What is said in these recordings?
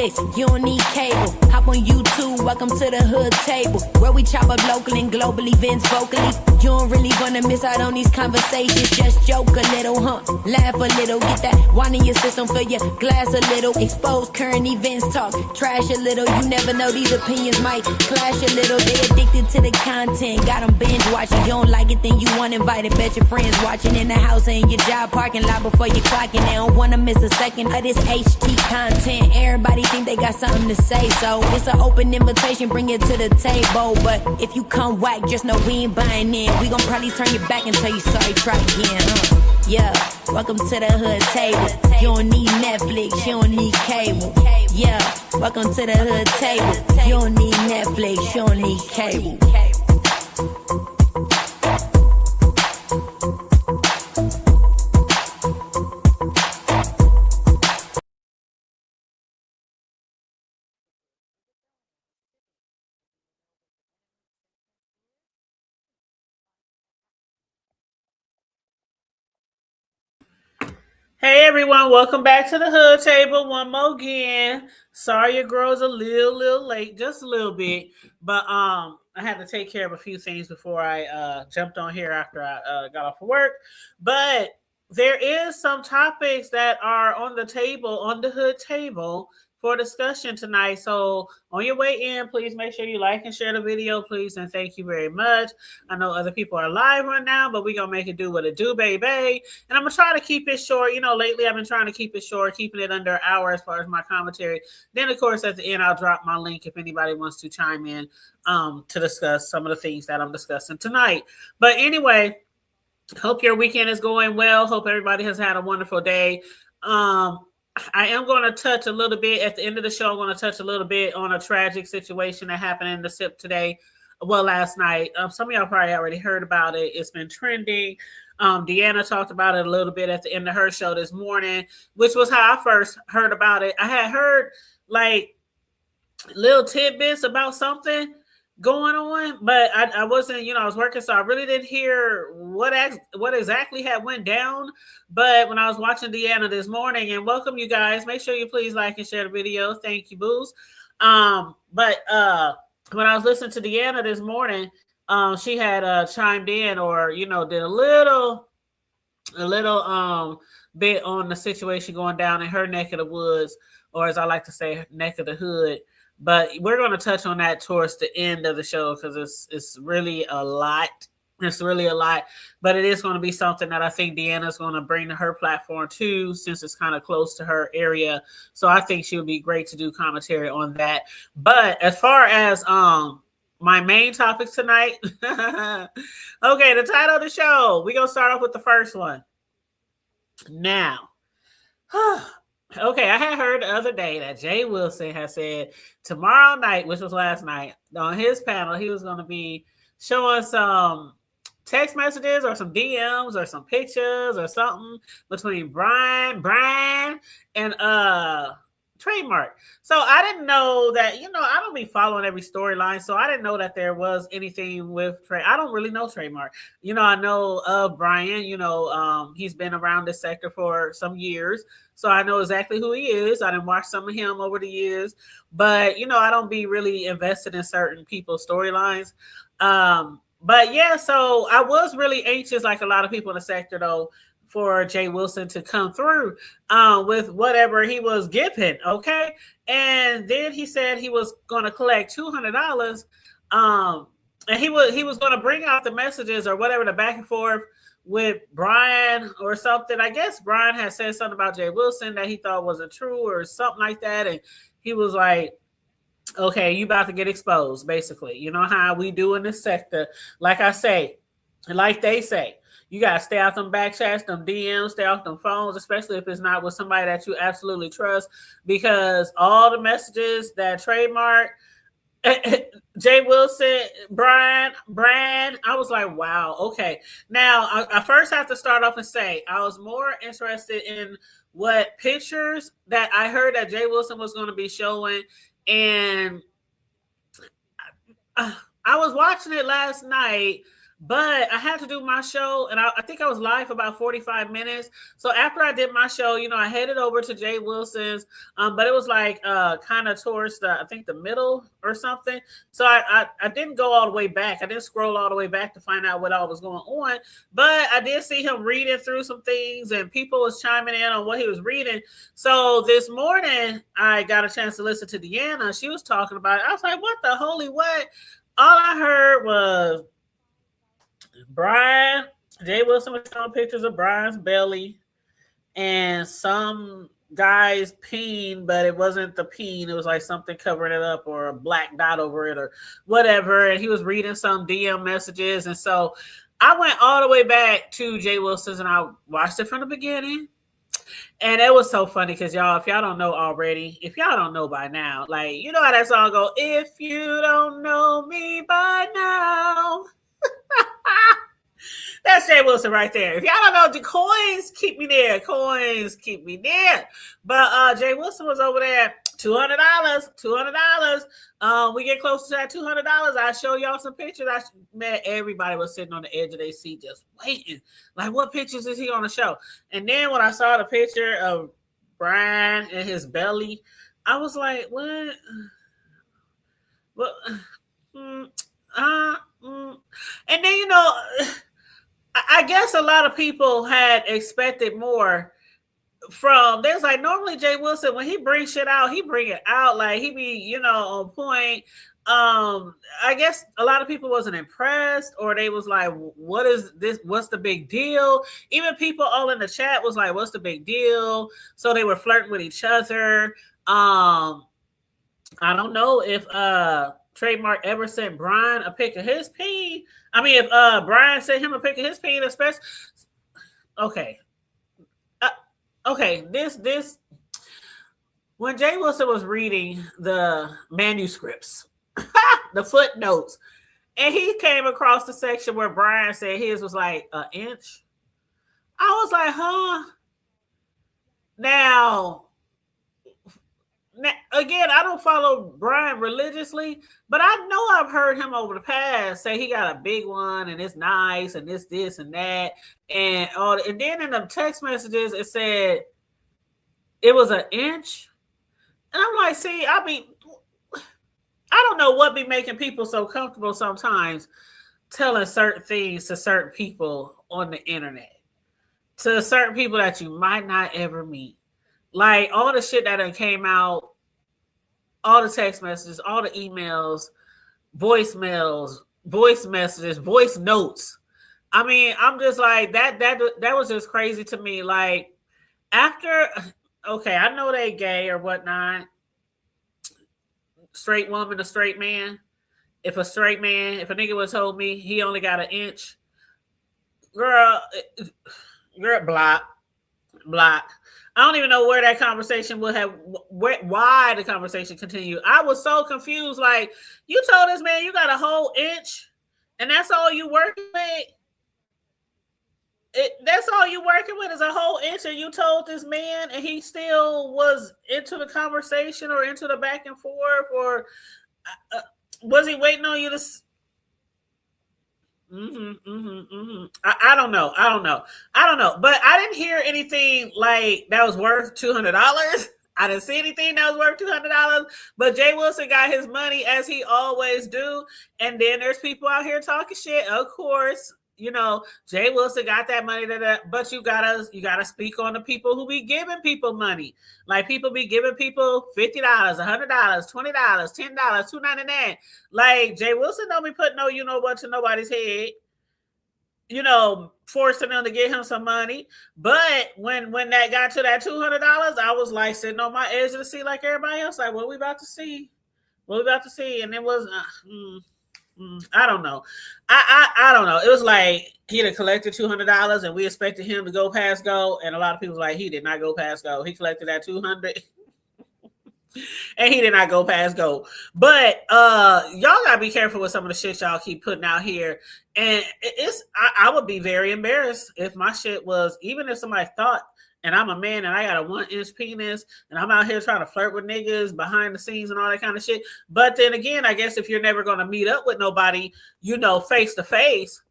Netflix, you don't need cable. Hop on YouTube, welcome to the hood table, where we chop up local and global events vocally. You don't really wanna miss out on these conversations. Just joke a little, laugh a little, get that wine in your system, fill your glass a little. Expose current events, talk trash a little. You never know, these opinions might clash a little. They addicted to the content, got them binge watching. You don't like it, then you want invited. Bet your friends watching in the house and in your job parking lot before you clocking. They don't wanna miss a second of this HT content. Everybody think they got something to say, so it's an open invitation, bring it to the table. But if you come whack, just know we ain't buying in. We gon' probably turn your back and tell you sorry, try again. Yeah, welcome to the hood table. You don't need Netflix, you don't need cable. Yeah, welcome to the hood table. You don't need Netflix, you don't need cable. Hey everyone, welcome back to the Hood Table one more again. Sorry your girl's a little late, just a little bit, but I had to take care of a few things before I jumped on here after I got off of work. But there is some topics that are on the table, on the Hood Table, for discussion tonight. So on your way in, please make sure you like and share the video, please, and thank you very much. I know other people are live right now, but we're going to make it do what it do, baby. And I'm going to try to keep it short. You know, lately I've been trying to keep it short, keeping it under an hour as far as my commentary. Then, of course, at the end, I'll drop my link if anybody wants to chime in to discuss some of the things that I'm discussing tonight. But anyway, hope your weekend is going well. Hope everybody has had a wonderful day. I am going to touch a little bit at the end of the show. I'm going to touch a little bit on a tragic situation that happened in the SIP today. Well, last night. Some of y'all probably already heard about it. It's been trending. Deanna talked about it a little bit at the end of her show this morning, which was how I first heard about it. I had heard like little tidbits about something going on, but I wasn't, I was working, so I really didn't hear what exactly had went down. But when I was watching Deanna this morning, and welcome you guys, make sure you please like and share the video. Thank you, boos. But when I was listening to Deanna this morning, she had chimed in, or did a little bit on the situation going down in her neck of the woods, or as I like to say, neck of the hood. But we're going to touch on that towards the end of the show because it's really a lot. It's really a lot, but it is going to be something that I think Deanna's going to bring to her platform too, since it's kind of close to her area. So I think she would be great to do commentary on that. But as far as my main topics tonight, okay, the title of the show, we're going to start off with the first one. Now, okay, I had heard the other day that Jay Wilson has said tomorrow night, which was last night, on his panel, he was going to be showing some text messages or some DMs or some pictures or something between Brian and Trademark. So I didn't know that, I don't be following every storyline, so I didn't know that there was anything with Trade. I don't really know Trademark. I know of Brian, he's been around this sector for some years, so I know exactly who he is. I didn't watch some of him over the years, but, I don't be really invested in certain people's storylines. But yeah, so I was really anxious, like a lot of people in the sector, though, for Jay Wilson to come through with whatever he was giving, okay? And then he said he was going to collect $200, and he was going to bring out the messages or whatever, the back and forth with Brian or something. I guess Brian had said something about Jay Wilson that he thought wasn't true or something like that, and he was like, okay, you about to get exposed, basically. You know how we do in this sector. Like I say, like they say, you got to stay out them back chats, them DMs, stay off them phones, especially if it's not with somebody that you absolutely trust, because all the messages that Trademark, Jay Wilson, Brian, I was like, wow, okay. Now, I first have to start off and say, I was more interested in what pictures that I heard that Jay Wilson was going to be showing, and I was watching it last night, But I had to do my show, and I think I was live for about 45 minutes. So after I did my show, I headed over to Jay Wilson's, but it was like kind of towards I think the middle or something. So I didn't go all the way back. I didn't scroll all the way back to find out what all was going on. But I did see him reading through some things, and people was chiming in on what he was reading. So this morning, I got a chance to listen to Deanna. She was talking about it. I was like, what the holy what? All I heard was Jay Wilson was showing pictures of Brian's belly and some guy's peen, but it wasn't the peen. It was like something covering it up or a black dot over it or whatever. And he was reading some DM messages. And so I went all the way back to Jay Wilson's and I watched it from the beginning. And it was so funny because y'all, if y'all don't know already, if y'all don't know by now, like, you know how that song go, if you don't know me by now. That's Jay Wilson right there. If y'all don't know, the coins keep me there. Coins keep me there. But Jay Wilson was over there. $200. We get close to that $200. I show y'all some pictures. Everybody was sitting on the edge of their seat just waiting. Like, what pictures is he on the show? And then when I saw the picture of Brian and his belly, I was like, what? And then, I guess a lot of people had expected more from. There's like normally Jay Wilson, when he brings shit out, he bring it out like he be, on point. I guess a lot of people wasn't impressed, or they was like, what is this? What's the big deal? Even people all in the chat was like, what's the big deal? So they were flirting with each other. I don't know if Trademark ever sent Brian a pic of his pee. I mean, if Brian sent him a pic of his pee, especially. Okay. This when Jay Wilson was reading the manuscripts, the footnotes, and he came across the section where Brian said his was like an inch. I was like, huh? Now, again, I don't follow Brian religiously, but I know I've heard him over the past say he got a big one and it's nice and this and that and all. And then in the text messages it said it was an inch, and I'm like, see, I don't know what be making people so comfortable sometimes telling certain things to certain people on the internet, to certain people that you might not ever meet. Like all the shit that done came out, all the text messages, all the emails, voicemails, voice messages, voice notes. I mean, I'm just like, that was just crazy to me. Like, after, okay, I know they gay or whatnot. Straight woman, a straight man. If a nigga was told me he only got an inch, girl, block. I don't even know where that conversation would have, why the conversation continued. I was so confused. Like, you told this man you got a whole inch, and that's all you working with? That's all you working with is a whole inch, and you told this man, and he still was into the conversation or into the back and forth, or was he waiting on you to? I don't know. But I didn't hear anything like that was worth $200. I didn't see anything that was worth $200. But Jay Wilson got his money as he always do. And then there's people out here talking shit. Of course, Jay Wilson got that money. But you gotta speak on the people who be giving people money. Like, people be giving people $50, $100, $20, $10, $2.99. Like, Jay Wilson don't be putting no what to nobody's head. Forcing them to get him some money. But when that got to that $200, I was like sitting on my edge of the seat like everybody else. Like, what we about to see? And it was. I don't know. I don't know. It was like he'd have collected $200 and we expected him to go past go. And a lot of people was like, he did not go past go. He collected that $200 and he did not go past go. But y'all gotta be careful with some of the shit y'all keep putting out here. And I would be very embarrassed if my shit was, even if somebody thought, and I'm a man and I got a 1-inch penis and I'm out here trying to flirt with niggas behind the scenes and all that kind of shit. But then again, I guess if you're never going to meet up with nobody, face to face,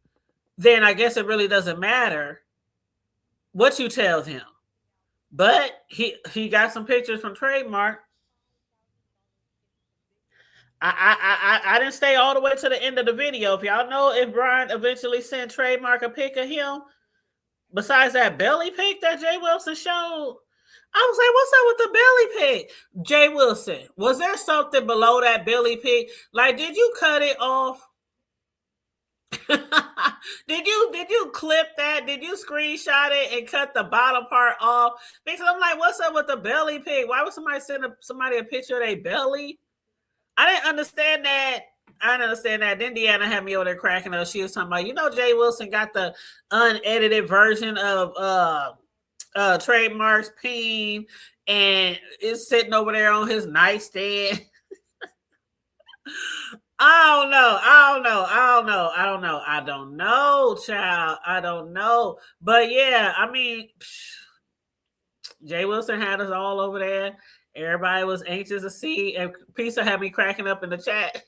then I guess it really doesn't matter what you tell him. But he got some pictures from Trademark. I didn't stay all the way to the end of the video. If y'all know if Brian eventually sent Trademark a pic of him, besides that belly pic that Jay Wilson showed, I was like, what's up with the belly pic? Jay Wilson, was there something below that belly pic? Like, did you cut it off? did you clip that? Did you screenshot it and cut the bottom part off? Because I'm like, what's up with the belly pic? Why would somebody send somebody a picture of their belly? I didn't understand that. I didn't understand that. Then Deanna had me over there cracking up. She was talking about, Jay Wilson got the unedited version of Trademark's peen, and it's sitting over there on his nightstand. I don't know, child. I don't know. But yeah, I mean, Jay Wilson had us all over there. Everybody was anxious to see, and Pizza had me cracking up in the chat.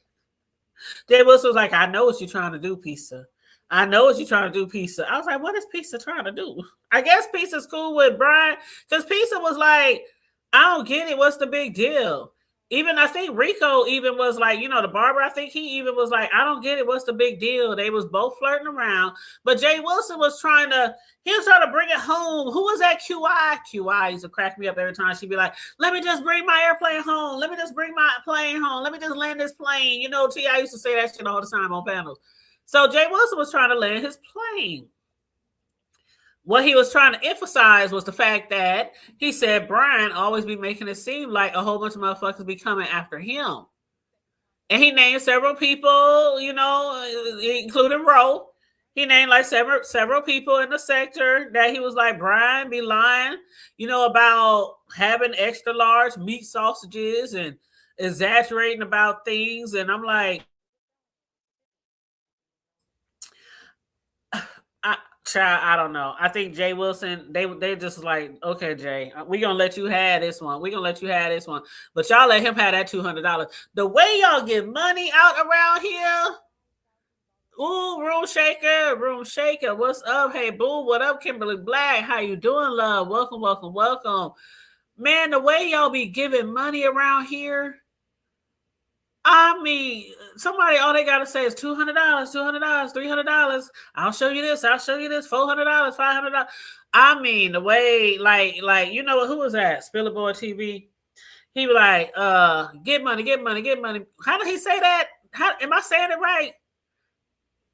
Jay Wilson was like, I know what you're trying to do, Pizza. I know what you're trying to do, Pizza. I was like, what is Pizza trying to do? I guess Pizza's cool with Brian, because Pizza was like, I don't get it. What's the big deal? Even I think Rico even was like, the barber, I think he even was like, I don't get it. What's the big deal? They was both flirting around. But Jay Wilson was trying to bring it home. Who was that? QI? QI used to crack me up every time. She'd be like, let me just bring my airplane home. Let me just bring my plane home. Let me just land this plane. T.I. used to say that shit all the time on panels. So Jay Wilson was trying to land his plane. What he was trying to emphasize was the fact that he said Brian always be making it seem like a whole bunch of motherfuckers be coming after him. And he named several people, including Roe. He named like several people in the sector that he was like, Brian be lying, about having extra large meat sausages and exaggerating about things. And I'm like, child, I don't know. I think Jay Wilson, they just like, okay, Jay, we gonna let you have this one. We gonna let you have this one, but y'all let him have that $200. The way y'all get money out around here. Ooh, room shaker. What's up? Hey, boo, what up, Kimberly Black? How you doing, love? Welcome. Man, the way y'all be giving money around here. I mean, somebody, all they got to say is $200, $300. I'll show you this, $400, $500. I mean, the way, like, who was that? Spillerboy TV. He was like, get money. How did he say that? Am I saying it right?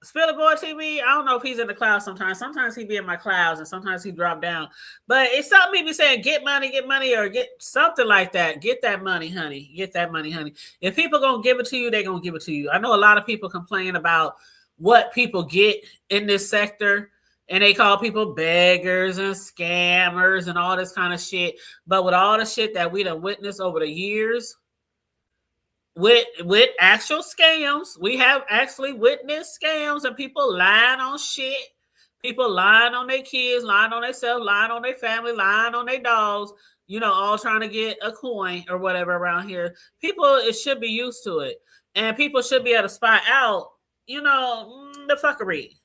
Spillerboy TV. I don't know if he's in the clouds sometimes. Sometimes he be in my clouds and sometimes he drop down. But it's something he be saying, get money, or get something like that. Get that money, honey. If people gonna give it to you, they gonna give it to you. I know a lot of people complain about what people get in this sector, and they call people beggars and scammers and all this kind of shit. But with all the shit that we done witnessed over the years, with actual scams, we have actually witnessed scams and people lying on shit, people lying on their kids, lying on themselves, lying on their family, lying on their dogs, all trying to get a coin or whatever around here. People, it should be used to it, and people should be able to spot out, the fuckery.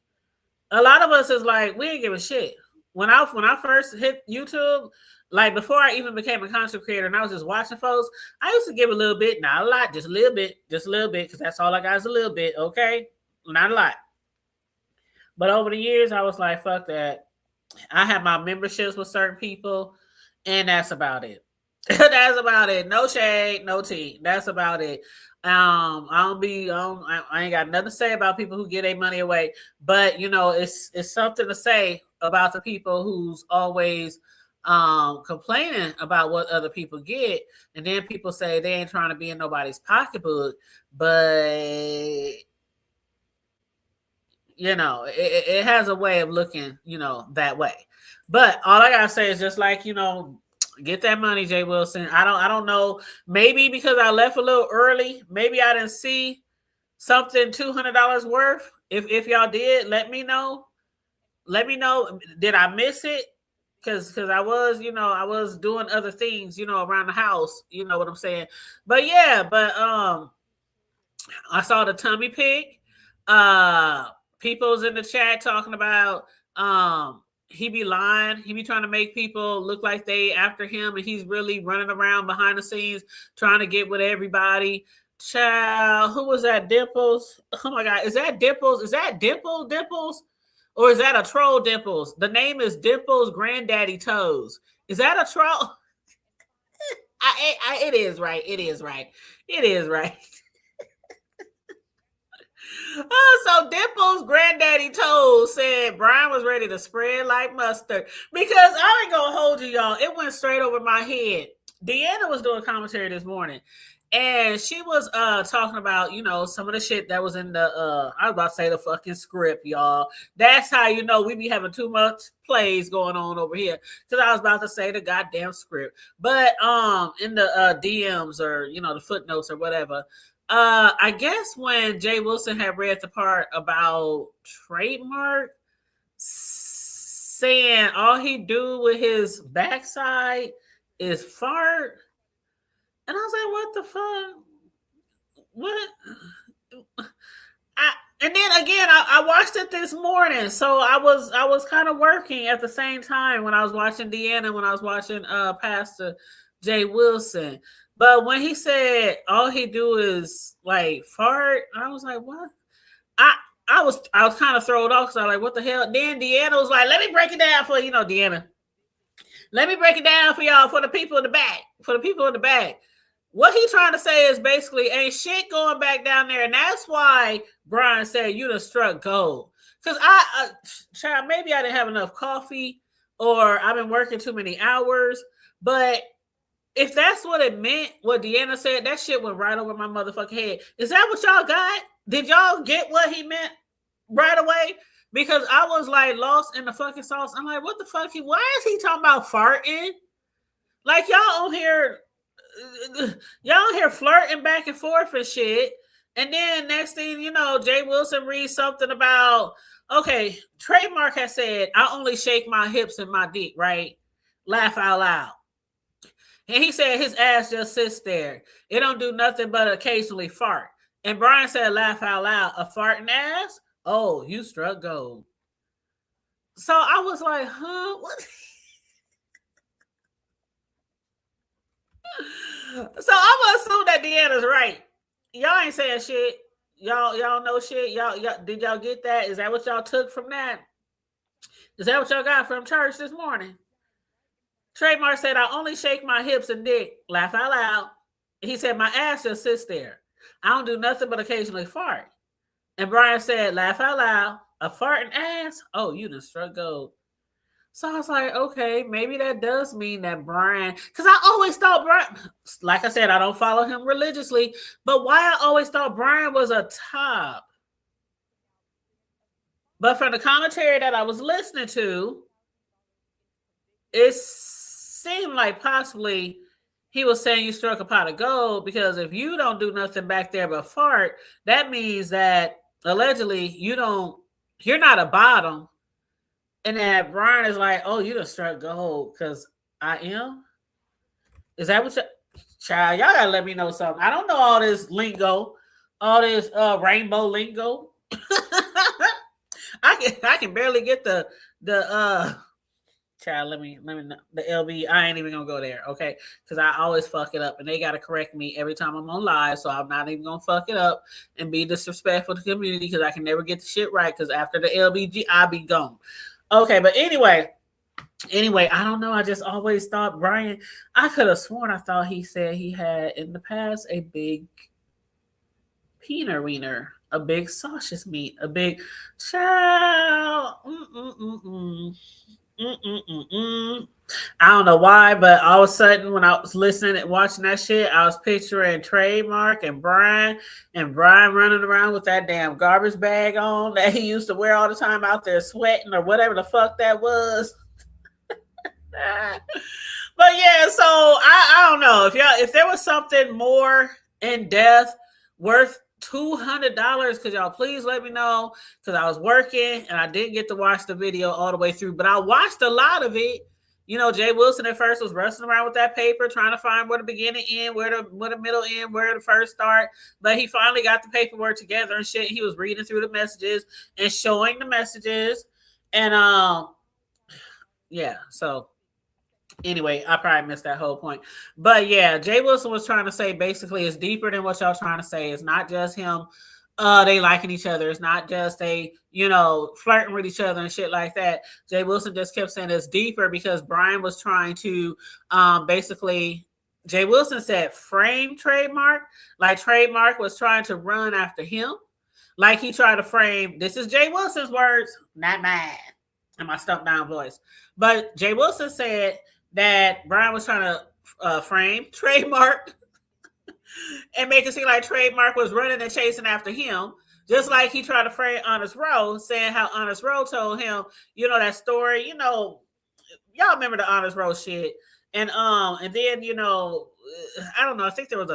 A lot of us is like, we ain't give a shit. When I first hit YouTube, like before I even became a content creator and I was just watching folks, I used to give a little bit, not a lot, just a little bit, because that's all I got is a little bit, okay? Not a lot. But over the years, I was like, fuck that. I have my memberships with certain people, and that's about it. That's about it. No shade, no tea. That's about it. I ain't got nothing to say about people who get their money away, but it's something to say about the people who's always complaining about what other people get, and then people say they ain't trying to be in nobody's pocketbook, but it has a way of looking that way. But all I gotta say is just like, get that money, Jay Wilson. I don't know, maybe because I left a little early, maybe I didn't see something $200 worth. If y'all did, let me know. Did I miss it? Because I was doing other things, around the house, you know what I'm saying? But yeah, I saw the tummy pic. people's in the chat talking about he be lying. He be trying to make people look like they after him, and he's really running around behind the scenes trying to get with everybody. Child, who was that? Dimples? Oh my God, is that Dimples? Is that Dimples? Or is that a troll Dimples? The name is Dimples Granddaddy Toes. Is that a troll? It is right. It is right. It is right. So Dimples Granddaddy Toes said Brian was ready to spread like mustard, because I ain't gonna hold you, y'all. It went straight over my head. Deanna was doing commentary this morning, and she was talking about, some of the shit that was in the I was about to say the fucking script, y'all. That's how you know we be having too much plays going on over here, because I was about to say the goddamn script. But in the DMs, or the footnotes or whatever, I guess when Jay Wilson had read the part about trademark saying all he do with his backside is fart, and I was like, what the fuck? What? And then again, I watched it this morning, so I was kind of working at the same time when I was watching Deanna, when I was watching Pastor Jay Wilson. But when he said all he do is like fart, I was like, what? I was kind of thrown off, because I was like, what the hell? Then Deanna was like, let me break it down for Deanna. Let me break it down for y'all, for the people in the back. For the people in the back. What he trying to say is basically ain't shit going back down there. And that's why Brian said you done struck gold. Because child, maybe I didn't have enough coffee, or I've been working too many hours. But if that's what it meant, what Deanna said, that shit went right over my motherfucking head. Is that what y'all got? Did y'all get what he meant right away? Because I was like lost in the fucking sauce. I'm like, what the fuck? Why is he talking about farting? Like y'all on here flirting back and forth and shit. And then next thing you know, Jay Wilson reads something about, okay, Trademark has said, I only shake my hips and my dick, right? Laugh out loud. And he said his ass just sits there. It don't do nothing but occasionally fart. And Brian said, laugh out loud. A farting ass? Oh, you struck gold. So I was like, huh? What? So I'm gonna assume that Deanna's right. Y'all ain't saying shit. Y'all know shit. Y'all did y'all get that? Is that what y'all took from that? Is that what y'all got from church this morning? Trademark said, I only shake my hips and dick. Laugh out loud. He said, my ass just sits there. I don't do nothing but occasionally fart. And Brian said, laugh out loud. A farting ass? Oh, you done struck gold. So I was like, okay, maybe that does mean that Brian, because I always thought Brian, like I said, I don't follow him religiously, but why I always thought Brian was a top. But from the commentary that I was listening to, it seemed like possibly he was saying you struck a pot of gold, because if you don't do nothing back there but fart, that means that allegedly you're not a bottom. And then Brian is like, oh, you done struck gold because I am? Is that what child, y'all gotta let me know something. I don't know all this lingo, all this rainbow lingo. I can barely get the child, let me know. The LB, I ain't even gonna go there, okay? Because I always fuck it up, and they gotta correct me every time I'm on live, so I'm not even gonna fuck it up and be disrespectful to the community, because I can never get the shit right, because after the LBG, I be gone. Okay, but anyway, I don't know. I just always thought Brian, I could have sworn I thought he said he had in the past a big peanut wiener, a big sausage meat, a big child. I don't know why, but all of a sudden when I was listening and watching that shit, I was picturing Trademark and Brian running around with that damn garbage bag on that he used to wear all the time out there sweating or whatever the fuck that was. But yeah, so I don't know if there was something more in depth worth $200, could y'all please let me know, because I was working and I didn't get to watch the video all the way through, but I watched a lot of it. Jay Wilson at first was wrestling around with that paper, trying to find where the beginning end, where the middle end, where the first start. But he finally got the paperwork together and shit. He was reading through the messages and showing the messages. And yeah, so anyway, I probably missed that whole point. But yeah, Jay Wilson was trying to say basically it's deeper than what y'all trying to say. It's not just him they liking each other. It's not just they, flirting with each other and shit like that. Jay Wilson just kept saying it's deeper because Brian was trying to basically Jay Wilson said frame trademark, like trademark was trying to run after him. Like he tried to frame, this is Jay Wilson's words, not mine. In my stumped down voice. But Jay Wilson said that Brian was trying to frame trademark and make it seem like trademark was running and chasing after him, just like he tried to frame Honest Rowe, saying how Honest Rowe told him, that story, y'all remember the Honest Rowe shit. And then, I don't know, I think there was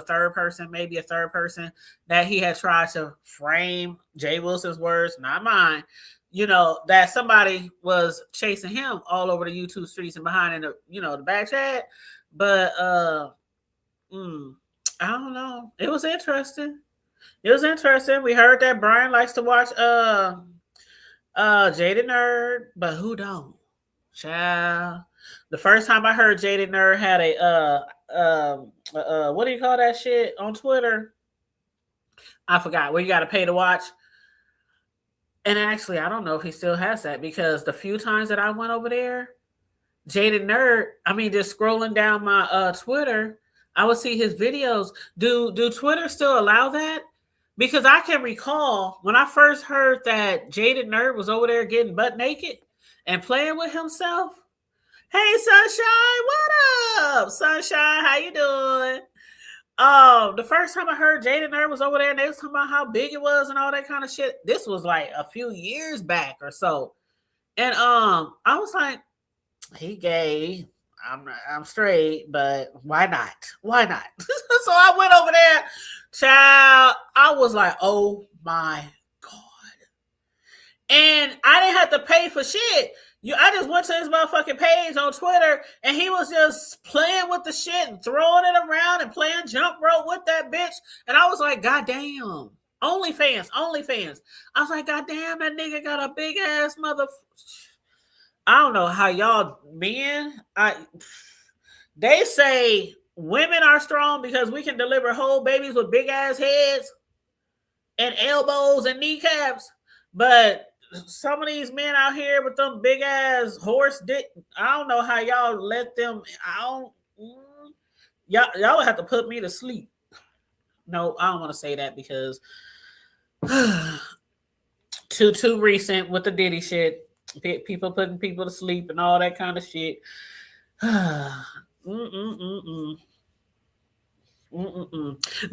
maybe a third person that he had tried to frame Jay Wilson's words, not mine, that somebody was chasing him all over the YouTube streets and behind in the, the back chat. But I don't know. It was interesting. We heard that Brian likes to watch Jaded Nerd, but who don't? Child. The first time I heard Jaded Nerd had a what do you call that shit on Twitter? I forgot, where you gotta pay to watch. And actually, I don't know if he still has that, because the few times that I went over there, Jaded Nerd, just scrolling down my Twitter, I would see his videos. Do Twitter still allow that? Because I can recall when I first heard that Jaded Nerd was over there getting butt naked and playing with himself. Hey, Sunshine, what up? Sunshine, how you doing? The first time I heard Jaded Nerd was over there and they was talking about how big it was and all that kind of shit. This was like a few years back or so. And I was like, he gay. I'm straight, but why not? So I went over there, child. I was like, oh my God. And I didn't have to pay for shit. I just went to his motherfucking page on Twitter and he was just playing with the shit and throwing it around and playing jump rope with that bitch. And I was like, God damn. OnlyFans. I was like, God damn, that nigga got a big ass I don't know how y'all men. They say women are strong because we can deliver whole babies with big ass heads and elbows and kneecaps, but some of these men out here with them big ass horse dick, I don't know how y'all let them. Y'all would have to put me to sleep. No, I don't want to say that because too recent with the Diddy shit. People putting people to sleep and all that kind of shit. But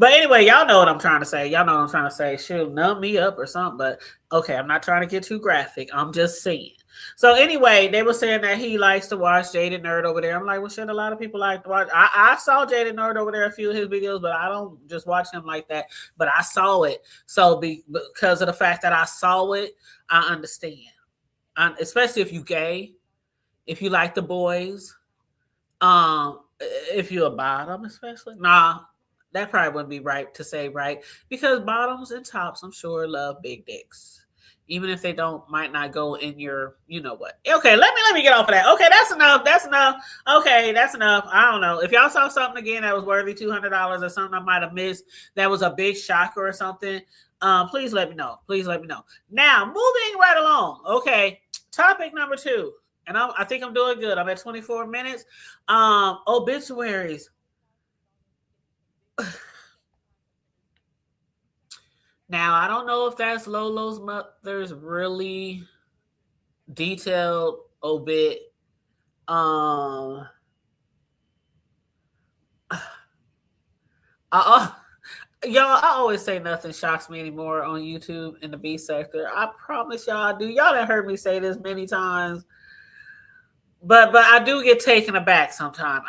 anyway, y'all know what I'm trying to say. Shoot, numb me up or something. But okay, I'm not trying to get too graphic. I'm just saying. So anyway, they were saying that he likes to watch Jaded Nerd over there. I'm like, well, shit, a lot of people like to watch. I saw Jaded Nerd over there, a few of his videos, but I don't just watch him like that. But I saw it. So because of the fact that I saw it, I understand. Especially if you gay, if you like the boys, if you're a bottom, especially. Nah, that probably wouldn't be right to say, right? Because bottoms and tops, I'm sure, love big dicks. Even if they might not go in your, you know what. Okay, let me get off of that. Okay, that's enough. Okay, that's enough. I don't know. If y'all saw something again that was worthy $200 or something I might have missed that was a big shocker or something, please let me know. Now, moving right along. Okay, topic number 2. And I think I'm doing good. I'm at 24 minutes. Obituaries. Now, I don't know if that's Lolo's mother's really detailed obit. Y'all, I always say nothing shocks me anymore on YouTube in the B sector. I promise y'all I do. Y'all done heard me say this many times. But I do get taken aback sometimes.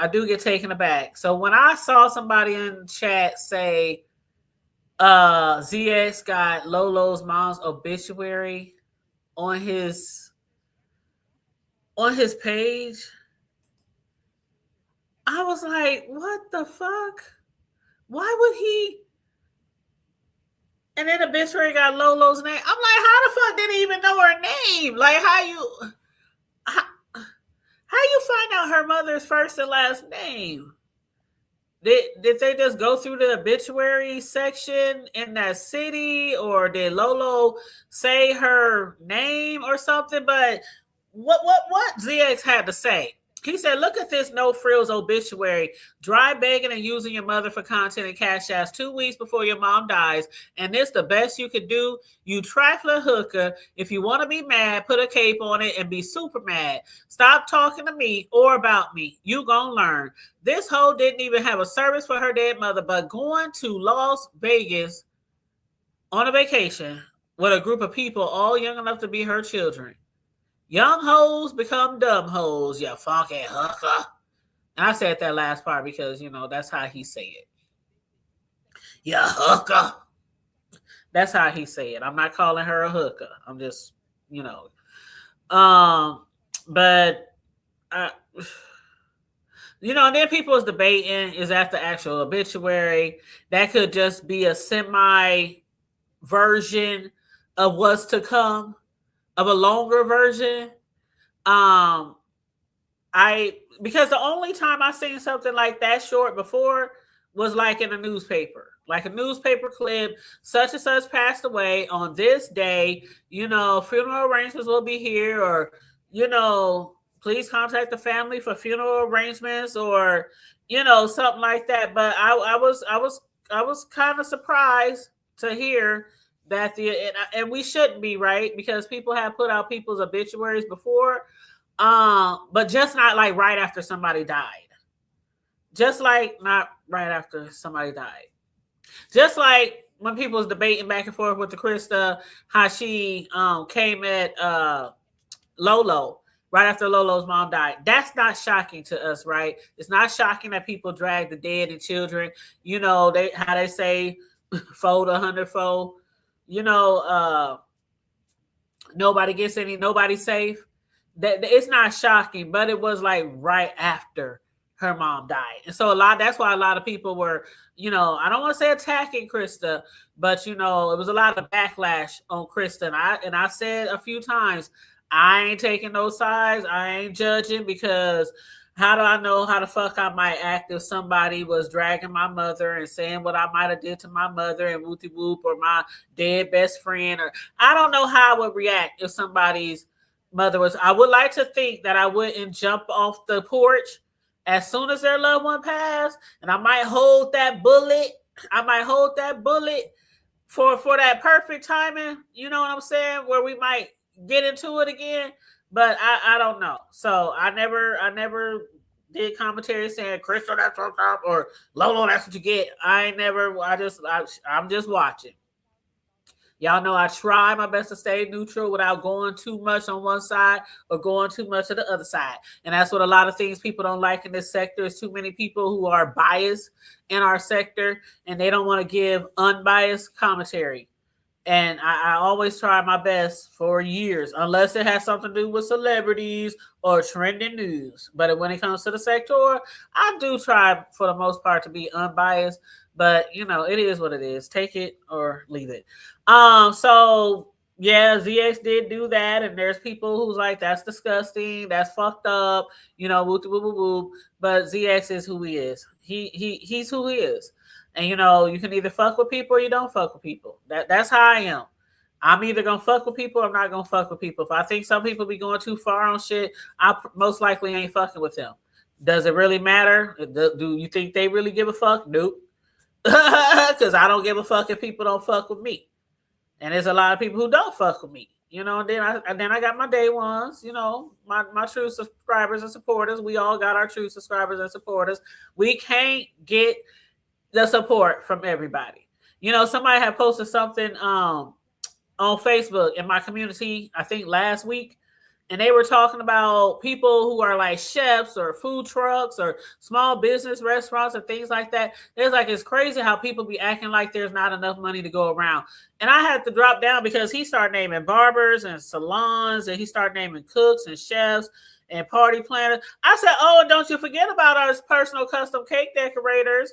So when I saw somebody in chat say ZX got Lolo's mom's obituary on his page, I was like, what the fuck? Why would he? And then the obituary got Lolo's name. I'm like, how the fuck did he even know her name? Like, how, how you find out her mother's first and last name? Did they just go through the obituary section in that city, or did Lolo say her name or something? But what ZX had to say? He said, "Look at this no frills obituary. Dry begging and using your mother for content and cash ass 2 weeks before your mom dies, and this the best you could do. You trifling hooker. If you want to be mad, put a cape on it and be super mad. Stop talking to me or about me. You gonna learn. This hoe didn't even have a service for her dead mother, but going to Las Vegas on a vacation with a group of people all young enough to be her children. Young hoes become dumb hoes, you funky hooker." And I said that last part because, that's how he say it. You hooker. That's how he say it. I'm not calling her a hooker. I'm just, but I, and then people was debating, is that the actual obituary? That could just be a semi version of what's to come, of a longer version. Because the only time I seen something like that short before was like in a newspaper, like a newspaper clip, such and such passed away on this day, funeral arrangements will be here, or, please contact the family for funeral arrangements, or, something like that. But I was kind of surprised to hear that and we shouldn't be, right? Because people have put out people's obituaries before, but just not like right after somebody died. Just like not right after somebody died. Just like when people was debating back and forth with the Krista, how she came at Lolo right after Lolo's mom died. That's not shocking to us, right? It's not shocking that people drag the dead and children. How they say fold 100-fold. Nobody's safe. That it's not shocking, but it was like right after her mom died. And so that's why a lot of people were, I don't want to say attacking Krista, but it was a lot of backlash on Krista. And I said a few times, I ain't taking no sides. I ain't judging, because how do I know how the fuck I might act if somebody was dragging my mother and saying what I might have did to my mother and whoopty whoop, or my dead best friend, or I don't know how I would react if somebody's mother was. I would like to think that I wouldn't jump off the porch as soon as their loved one passed, and I might hold that bullet. For that perfect timing. You know what I'm saying? Where we might get into it again, but I don't know. So I never did commentary saying, "Crystal, that's what's up," or "Lolo, that's what you get." I'm just watching. Y'all know I try my best to stay neutral without going too much on one side or going too much to the other side. And that's what a lot of things people don't like in this sector, is too many people who are biased in our sector, and they don't want to give unbiased commentary. And I always try my best for years, unless it has something to do with celebrities or trending news. But when it comes to the sector, I do try for the most part to be unbiased. But it is what it is. Take it or leave it. So yeah, ZX did do that, and there's people who's like, that's disgusting, that's fucked up, whoop whoop whoop whoop. But ZX is who he is. He's who he is. And you can either fuck with people or you don't fuck with people. That's how I am. I'm either gonna fuck with people or I'm not gonna fuck with people. If I think some people be going too far on shit, I most likely ain't fucking with them. Does it really matter? Do you think they really give a fuck? Nope. Because I don't give a fuck if people don't fuck with me. And there's a lot of people who don't fuck with me. And then I got my day ones, my true subscribers and supporters. We all got our true subscribers and supporters. We can't get the support from everybody. Somebody had posted something on Facebook in my community, I think last week, and they were talking about people who are like chefs or food trucks or small business restaurants and things like that. It's like, it's crazy how people be acting like there's not enough money to go around. And I had to drop down because he started naming barbers and salons, and he started naming cooks and chefs and party planners. I said, oh, and don't you forget about our personal custom cake decorators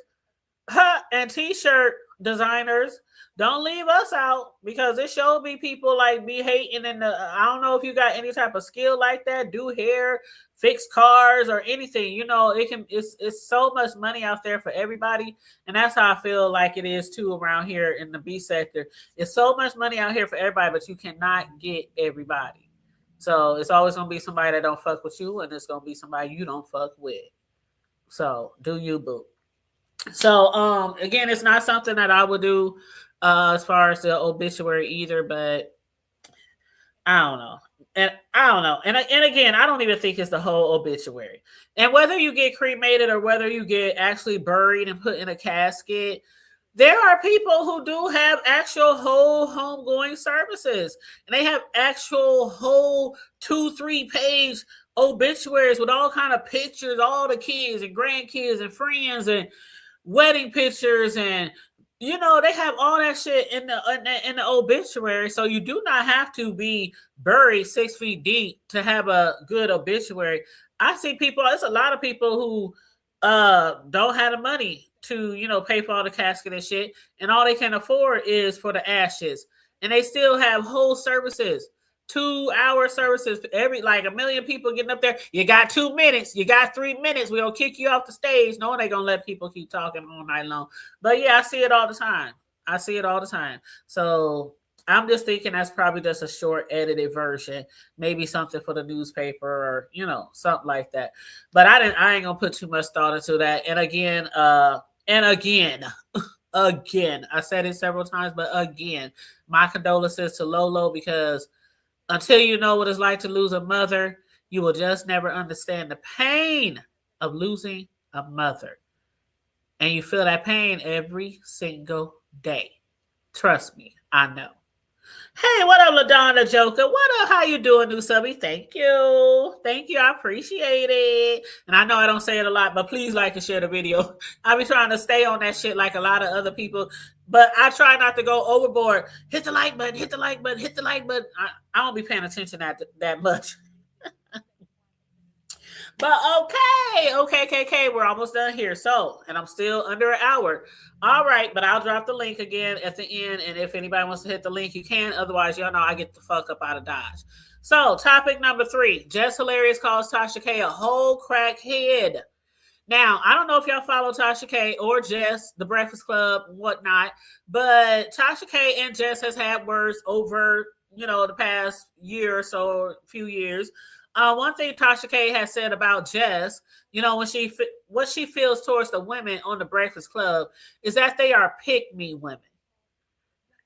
and t-shirt designers. Don't leave us out, because it sure be people like be hating. And I don't know if you got any type of skill like that, do hair, fix cars, or anything. It's so much money out there for everybody, and that's how I feel like it is too around here in the B sector. It's so much money out here for everybody, but you cannot get everybody. So it's always gonna be somebody that don't fuck with you, and it's gonna be somebody you don't fuck with. So do you, boo? So again, it's not something that I would do as far as the obituary either, but I don't know. And I don't know. And again, I don't even think it's the whole obituary. And whether you get cremated or whether you get actually buried and put in a casket, there are people who do have actual whole homegoing services, and they have actual whole 2-3 page obituaries with all kind of pictures, all the kids and grandkids and friends and wedding pictures, and they have all that shit in the obituary. So you do not have to be buried 6 feet deep to have a good obituary. I see people, it's a lot of people who don't have the money to pay for all the casket and shit, and all they can afford is for the ashes, and they still have whole services, 2-hour services, every like a million people getting up there. You got 2 minutes, you got 3 minutes, we'll kick you off the stage. No, they gonna let people keep talking all night long. But yeah, I see it all the time. So I'm just thinking that's probably just a short edited version, maybe something for the newspaper or something like that. But I ain't gonna put too much thought into that. And again, again, I said it several times, but again, my condolences to Lolo, because until you know what it's like to lose a mother, you will just never understand the pain of losing a mother. And you feel that pain every single day. Trust me, I know. Hey, what up, LaDonna Joker? What up? How you doing, new subby? Thank you. I appreciate it. And I know I don't say it a lot, but please like and share the video. I be trying to stay on that shit like a lot of other people, but I try not to go overboard. Hit the like button, hit the like button, hit the like button. I don't be paying attention that much. But okay, we're almost done here. So, and I'm still under an hour. All right, but I'll drop the link again at the end, and if anybody wants to hit the link, you can. Otherwise, y'all know I get the fuck up out of Dodge. So, topic number 3. Jess Hilarious calls Tasha K a whole crackhead. Now, I don't know if y'all follow Tasha K or Jess, The Breakfast Club, whatnot, but Tasha K and Jess has had words over, the past year or so, few years. One thing Tasha K has said about Jess, what she feels towards the women on the Breakfast Club is that they are pick-me women.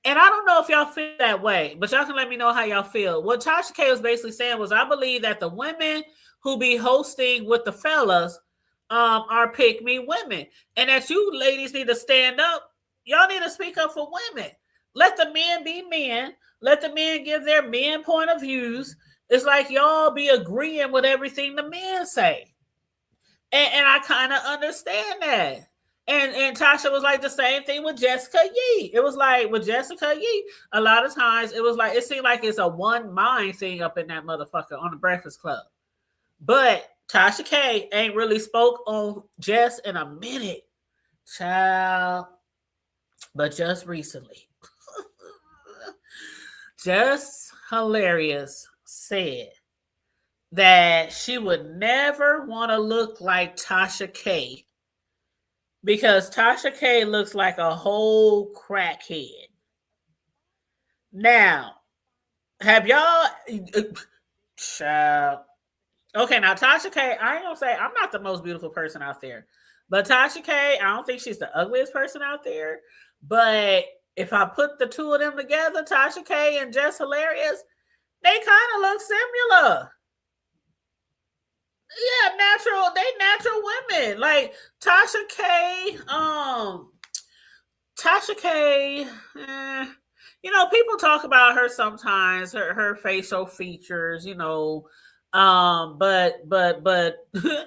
And I don't know if y'all feel that way, but y'all can let me know how y'all feel. What Tasha K was basically saying was, I believe that the women who be hosting with the fellas are pick-me women, and that you ladies need to stand up. Y'all need to speak up for women. Let the men be men. Let the men give their men point of views. It's like y'all be agreeing with everything the men say. And I kind of understand that. And Tasha was like the same thing with Jessica Yee. It was like with Jessica Yee, a lot of times it was like, it seemed like it's a one mind thing up in that motherfucker on the Breakfast Club. But Tasha K ain't really spoke on Jess in a minute, child. But just recently, Jess Hilarious said that she would never want to look like Tasha K because Tasha K looks like a whole crackhead. Now, have y'all... Child. Okay, now Tasha K, I ain't gonna say I'm not the most beautiful person out there, but Tasha K, I don't think she's the ugliest person out there. But if I put the two of them together, Tasha K and Jess Hilarious, they kind of look similar. Yeah, natural women. Like Tasha K, people talk about her sometimes, her facial features, but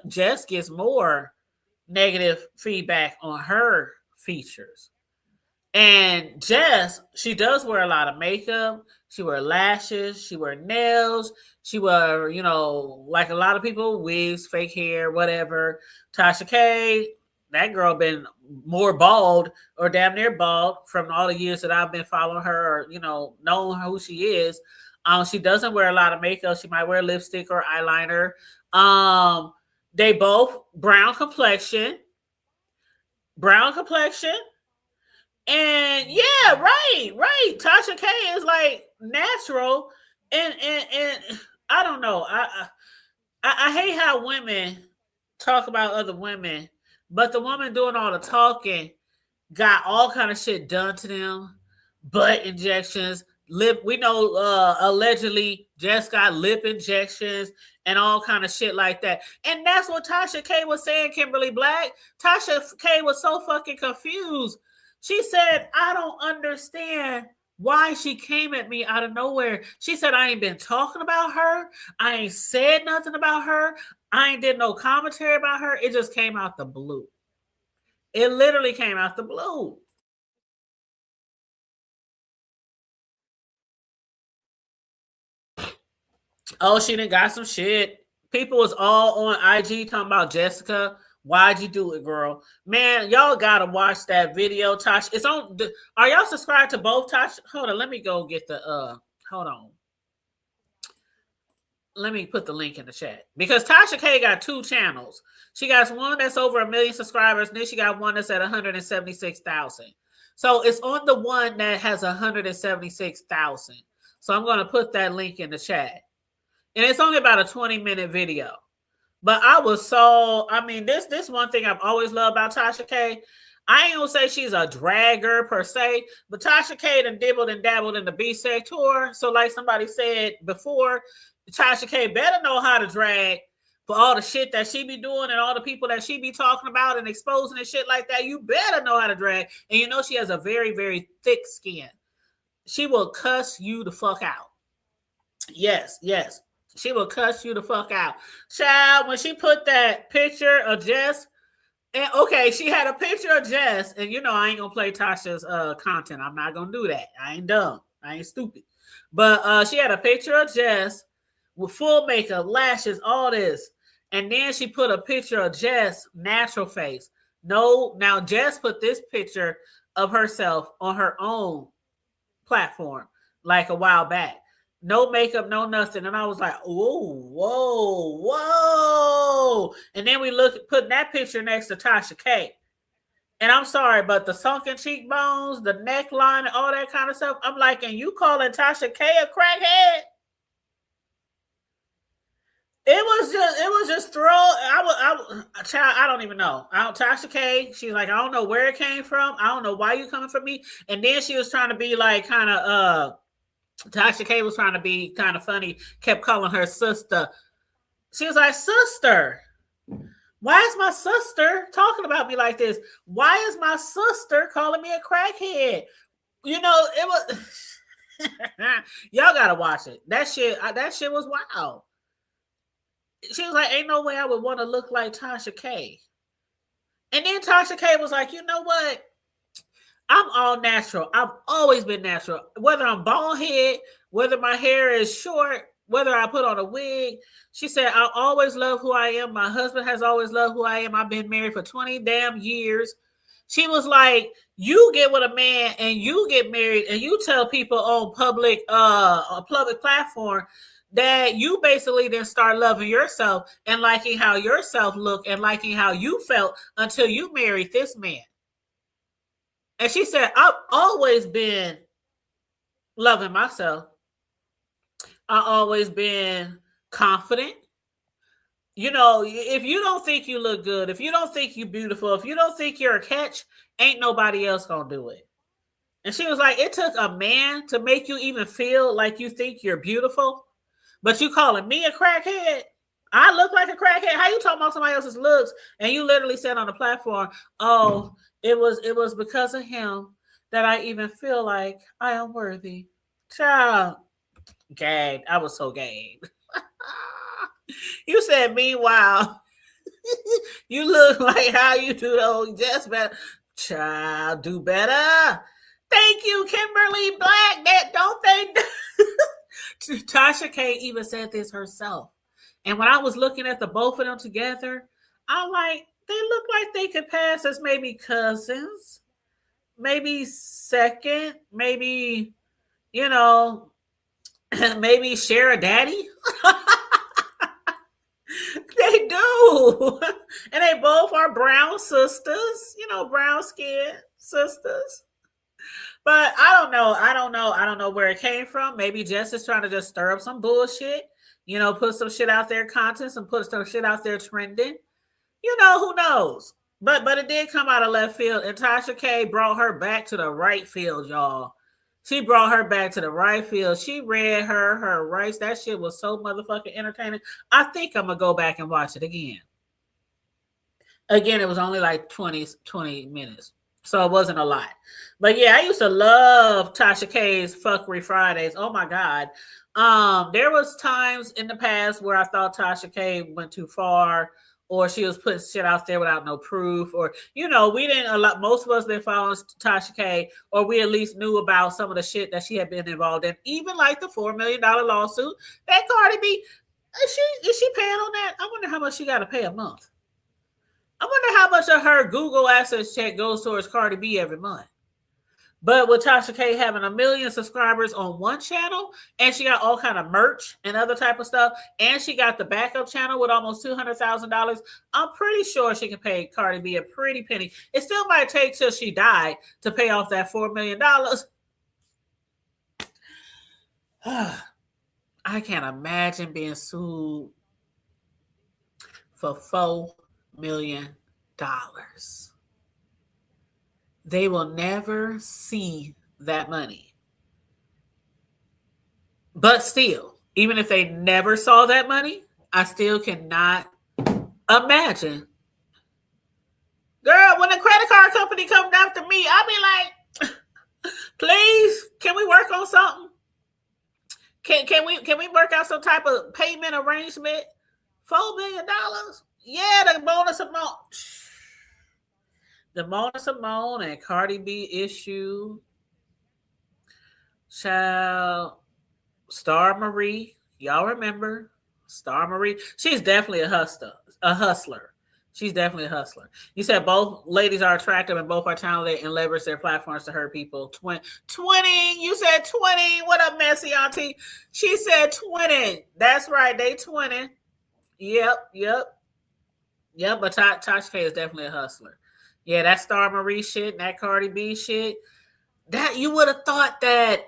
Jess gets more negative feedback on her features. And Jess, she does wear a lot of makeup. She wear lashes. She wear nails. She wear, like a lot of people, wigs, fake hair, whatever. Tasha K, that girl been more bald or damn near bald from all the years that I've been following her or, knowing who she is. She doesn't wear a lot of makeup. She might wear lipstick or eyeliner. They both brown complexion. And yeah, right. Tasha K is like natural, and I don't know. I hate how women talk about other women, but the woman doing all the talking got all kind of shit done to them, butt injections, lip. We know allegedly Jess got lip injections and all kind of shit like that. And that's what Tasha K was saying. Kimberly Black. Tasha K was so fucking confused. She said, I don't understand why she came at me out of nowhere. She said, I ain't been talking about her. I ain't said nothing about her. I ain't did no commentary about her. It just came out the blue. It literally came out the blue. Oh, she done got some shit. People was all on IG talking about Jessica. Why'd you do it, girl? Man, y'all gotta watch that video, Tasha. It's on. Are y'all subscribed to both, Tasha? Hold on, let me go get the. Hold on. Let me put the link in the chat because Tasha K got two channels. She got one that's over 1 million subscribers, and then she got one that's at 176,000. So it's on the one that has 176,000. So I'm going to put that link in the chat, and it's only about a 20-minute video. But this one thing I've always loved about Tasha K. I ain't gonna say she's a dragger per se, but Tasha K done dibbled and dabbled in the B sector. So like somebody said before, Tasha K better know how to drag for all the shit that she be doing and all the people that she be talking about and exposing and shit like that. You better know how to drag. And she has a very, very thick skin. She will cuss you the fuck out. Yes. She will cuss you the fuck out. Child, when she put that picture of Jess, and okay, she had a picture of Jess, and I ain't gonna play Tasha's content. I'm not gonna do that. I ain't dumb. I ain't stupid. But she had a picture of Jess with full makeup, lashes, all this. And then she put a picture of Jess, natural face. No, now Jess put this picture of herself on her own platform like a while back. No makeup, no nothing. And I was like, whoa. And then we put that picture next to Tasha K. And I'm sorry, but the sunken cheekbones, the neckline, and all that kind of stuff, I'm like, and you calling Tasha K a crackhead? It was just throw. I don't even know. Tasha K, she's like, I don't know where it came from. I don't know why you coming for me. And then she was trying to be like kind of Tasha K was trying to be kind of funny, kept calling her sister. She was like, sister, why is my sister talking about me like this? Why is my sister calling me a crackhead? It was y'all gotta watch it. That shit was wild. She was like, ain't no way I would want to look like Tasha K. And then Tasha K was like, you know what? I'm all natural. I've always been natural. Whether I'm bald head, whether my hair is short, whether I put on a wig. She said, I always love who I am. My husband has always loved who I am. I've been married for 20 damn years. She was like, you get with a man and you get married and you tell people on a public platform that you basically then start loving yourself and liking how yourself look and liking how you felt until you married this man. And she said, I've always been loving myself. I've always been confident. If you don't think you look good, if you don't think you're beautiful, if you don't think you're a catch, ain't nobody else gonna do it. And she was like, it took a man to make you even feel like you think you're beautiful, but you calling me a crackhead? I look like a crackhead? How you talking about somebody else's looks? And you literally said on the platform, oh, it was because of him that I even feel like I am worthy. Child, gagged. I was so gagged. You said, meanwhile, you look like how you do the old Jess better. Child, do better. Thank you, Kimberly Black. That don't they? Tasha K even said this herself. And when I was looking at the both of them together, I'm like, they look like they could pass as maybe cousins, maybe second, maybe, you know, maybe share a daddy. They do. And they both are brown sisters, brown skin sisters. But I don't know. I don't know where it came from. Maybe Jess is trying to just stir up some bullshit, put some shit out there, content, and put some shit out there trending. Who knows? But it did come out of left field, and Tasha K brought her back to the right field, y'all. She brought her back to the right field. She read her rights. That shit was so motherfucking entertaining. I think I'm gonna go back and watch it again. Again, it was only like 20 minutes. So it wasn't a lot. But yeah, I used to love Tasha K's Fuckery Fridays. Oh my God. There was times in the past where I thought Tasha K went too far, or she was putting shit out there without no proof, or we didn't most of us been following Tasha K, or we at least knew about some of the shit that she had been involved in, even like the $4 million lawsuit that Cardi B. Is she paying on that? I wonder how much she got to pay a month. I wonder how much of her Google Assets check goes towards Cardi B every month. But with Tasha K having 1 million subscribers on one channel, and she got all kind of merch and other type of stuff, and she got the backup channel with almost $200,000, I'm pretty sure she can pay Cardi B a pretty penny. It still might take till she died to pay off that $4 million. I can't imagine being sued for $4 million. They will never see that money. But still, even if they never saw that money, I still cannot imagine. Girl, when a credit card company comes after me, I'll be like, please, can we work on something? Can we work out some type of payment arrangement? $4 million? Yeah, the bonus amount. The Mona Simone and Cardi B issue. Child. Star Marie. Y'all remember? Star Marie. She's definitely a hustler. She's definitely a hustler. You said both ladies are attractive and both are talented and leverage their platforms to hurt people. 20. You said 20. What up, messy auntie? She said 20. That's right. They 20. Yep. But Tasha K is definitely a hustler. Yeah, that Star Marie shit and that Cardi B shit, that you would have thought that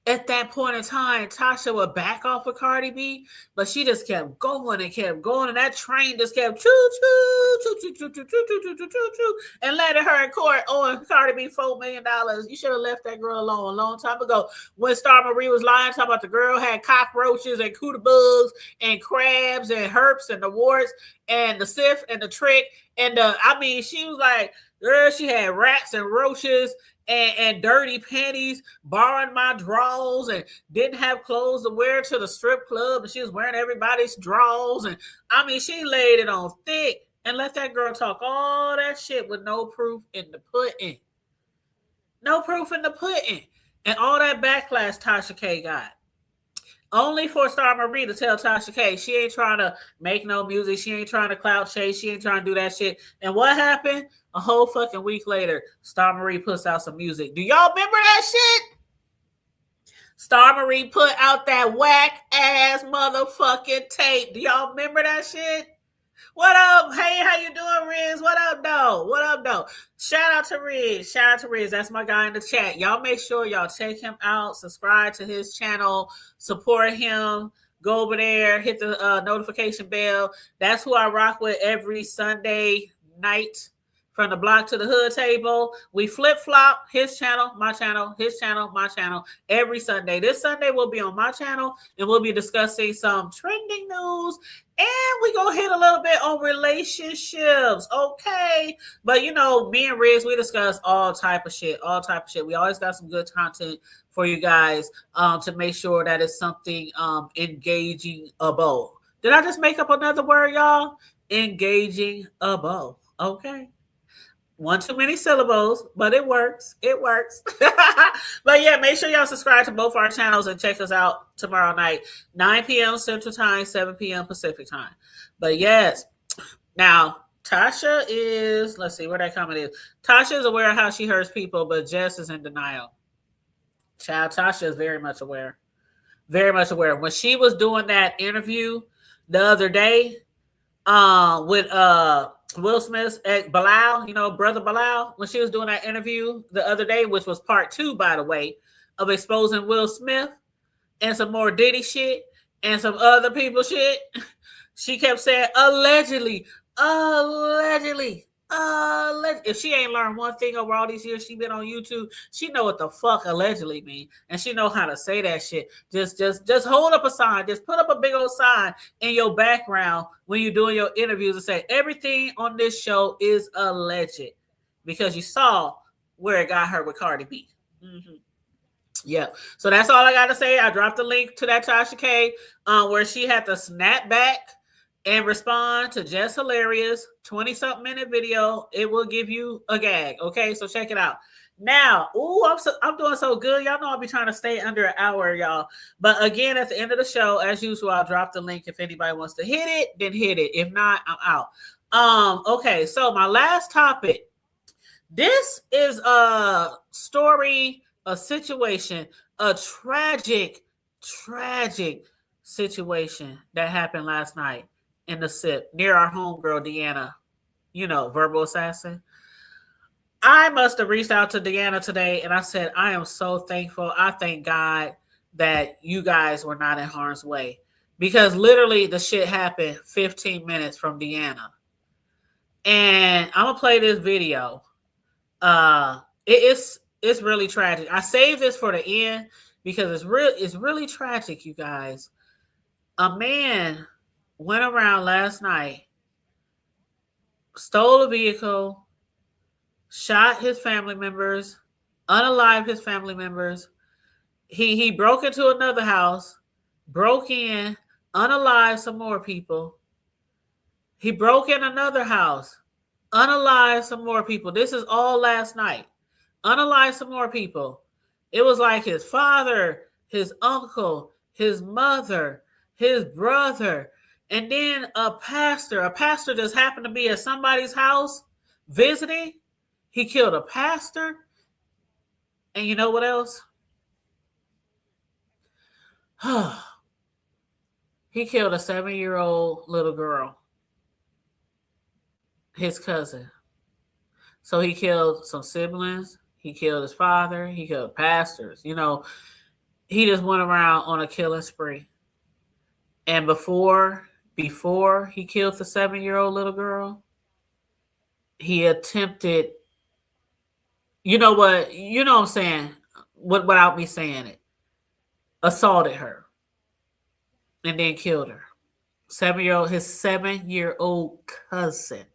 at that point in time, Tasha would back off of Cardi B, but she just kept going, and that train just kept choo, and letting her in court owing Cardi B $4 million. You should have left that girl alone a long time ago. When Star Marie was lying, talking about the girl had cockroaches and cootie bugs and crabs and herps and the warts and the sif and the trick. And she was like, girl, she had rats and roaches and dirty panties, borrowing my drawers, and didn't have clothes to wear to the strip club, and she was wearing everybody's drawers. And she laid it on thick and let that girl talk all that shit with no proof in the pudding. No proof in the pudding. And all that backlash Tasha K got. Only for Star Marie to tell Tasha K she ain't trying to make no music. She ain't trying to clout chase. She ain't trying to do that shit. And what happened? A whole fucking week later, Star Marie puts out some music. Do y'all remember that shit? Star Marie put out that whack ass motherfucking tape. Do y'all remember that shit? What up? Hey, how you doing, Riz? What up, though? Shout out to Riz. That's my guy in the chat. Y'all make sure y'all check him out. Subscribe to his channel. Support him. Go over there. Hit the notification bell. That's who I rock with every Sunday night from the block to the hood table. We flip flop his channel, my channel, his channel, my channel every Sunday. This Sunday we'll be on my channel and we'll be discussing some trending news. And we gonna hit a little bit on relationships, okay? But you know, me and Riz, we discuss all type of shit. We always got some good content for you guys to make sure that it's something engaging above. Did I just make up another word, y'all? Engaging above. Okay. One too many syllables, but it works. It works. But yeah, make sure y'all subscribe to both our channels and check us out tomorrow night, 9 p.m. Central Time, 7 p.m. Pacific Time. But yes, now Tasha is, let's see where that comment is. Tasha is aware of how she hurts people, but Jess is in denial. Child, Tasha is very much aware. Very much aware. When she was doing that interview the other day with Will Smith's ex Bilal, you know, brother Bilal, when she was doing that interview the other day, which was part 2, by the way, of exposing Will Smith and some more Diddy shit and some other people shit, she kept saying, allegedly. If she ain't learned one thing over all these years she been on YouTube, she know what the fuck allegedly mean, and she know how to say that shit. Just hold up a sign. Just put up a big old sign in your background when you're doing your interviews and say everything on this show is alleged, because you saw where it got her with Cardi B. Mm-hmm. Yeah, so that's all I got to say. I dropped the link to that Tasha K where she had to snap back and respond to Jess Hilarious 20-something minute video. It will give you a gag. Okay, so check it out. Now, I'm doing so good. Y'all know I'll be trying to stay under an hour, y'all. But again, at the end of the show, as usual, I'll drop the link. If anybody wants to hit it, then hit it. If not, I'm out. Okay, so my last topic. This is a story, a situation, a tragic situation that happened last night in the SIP near our homegirl Deanna, you know, verbal assassin. I must have reached out to Deanna today and I said, I am so thankful. I thank God that you guys were not in harm's way, because literally the shit happened 15 minutes from Deanna. And I'm gonna play this video. It's really tragic. I saved this for the end because it's really tragic, you guys. A man went around last night, stole a vehicle, shot his family members, unalived his family members. He broke into another house, broke in, unalived some more people. He broke in another house, unalived some more people. This is all last night. Unalived some more people. It was like his father, his uncle, his mother, his brother, and then a pastor. A pastor just happened to be at somebody's house visiting. He killed a pastor. And you know what else? He killed a 7-year-old little girl, his cousin. So he killed some siblings. He killed his father. He killed pastors. You know, he just went around on a killing spree. And before he killed the 7-year-old little girl, he attempted, you know what I'm saying, without me saying it, assaulted her and then killed her. His 7-year-old cousin.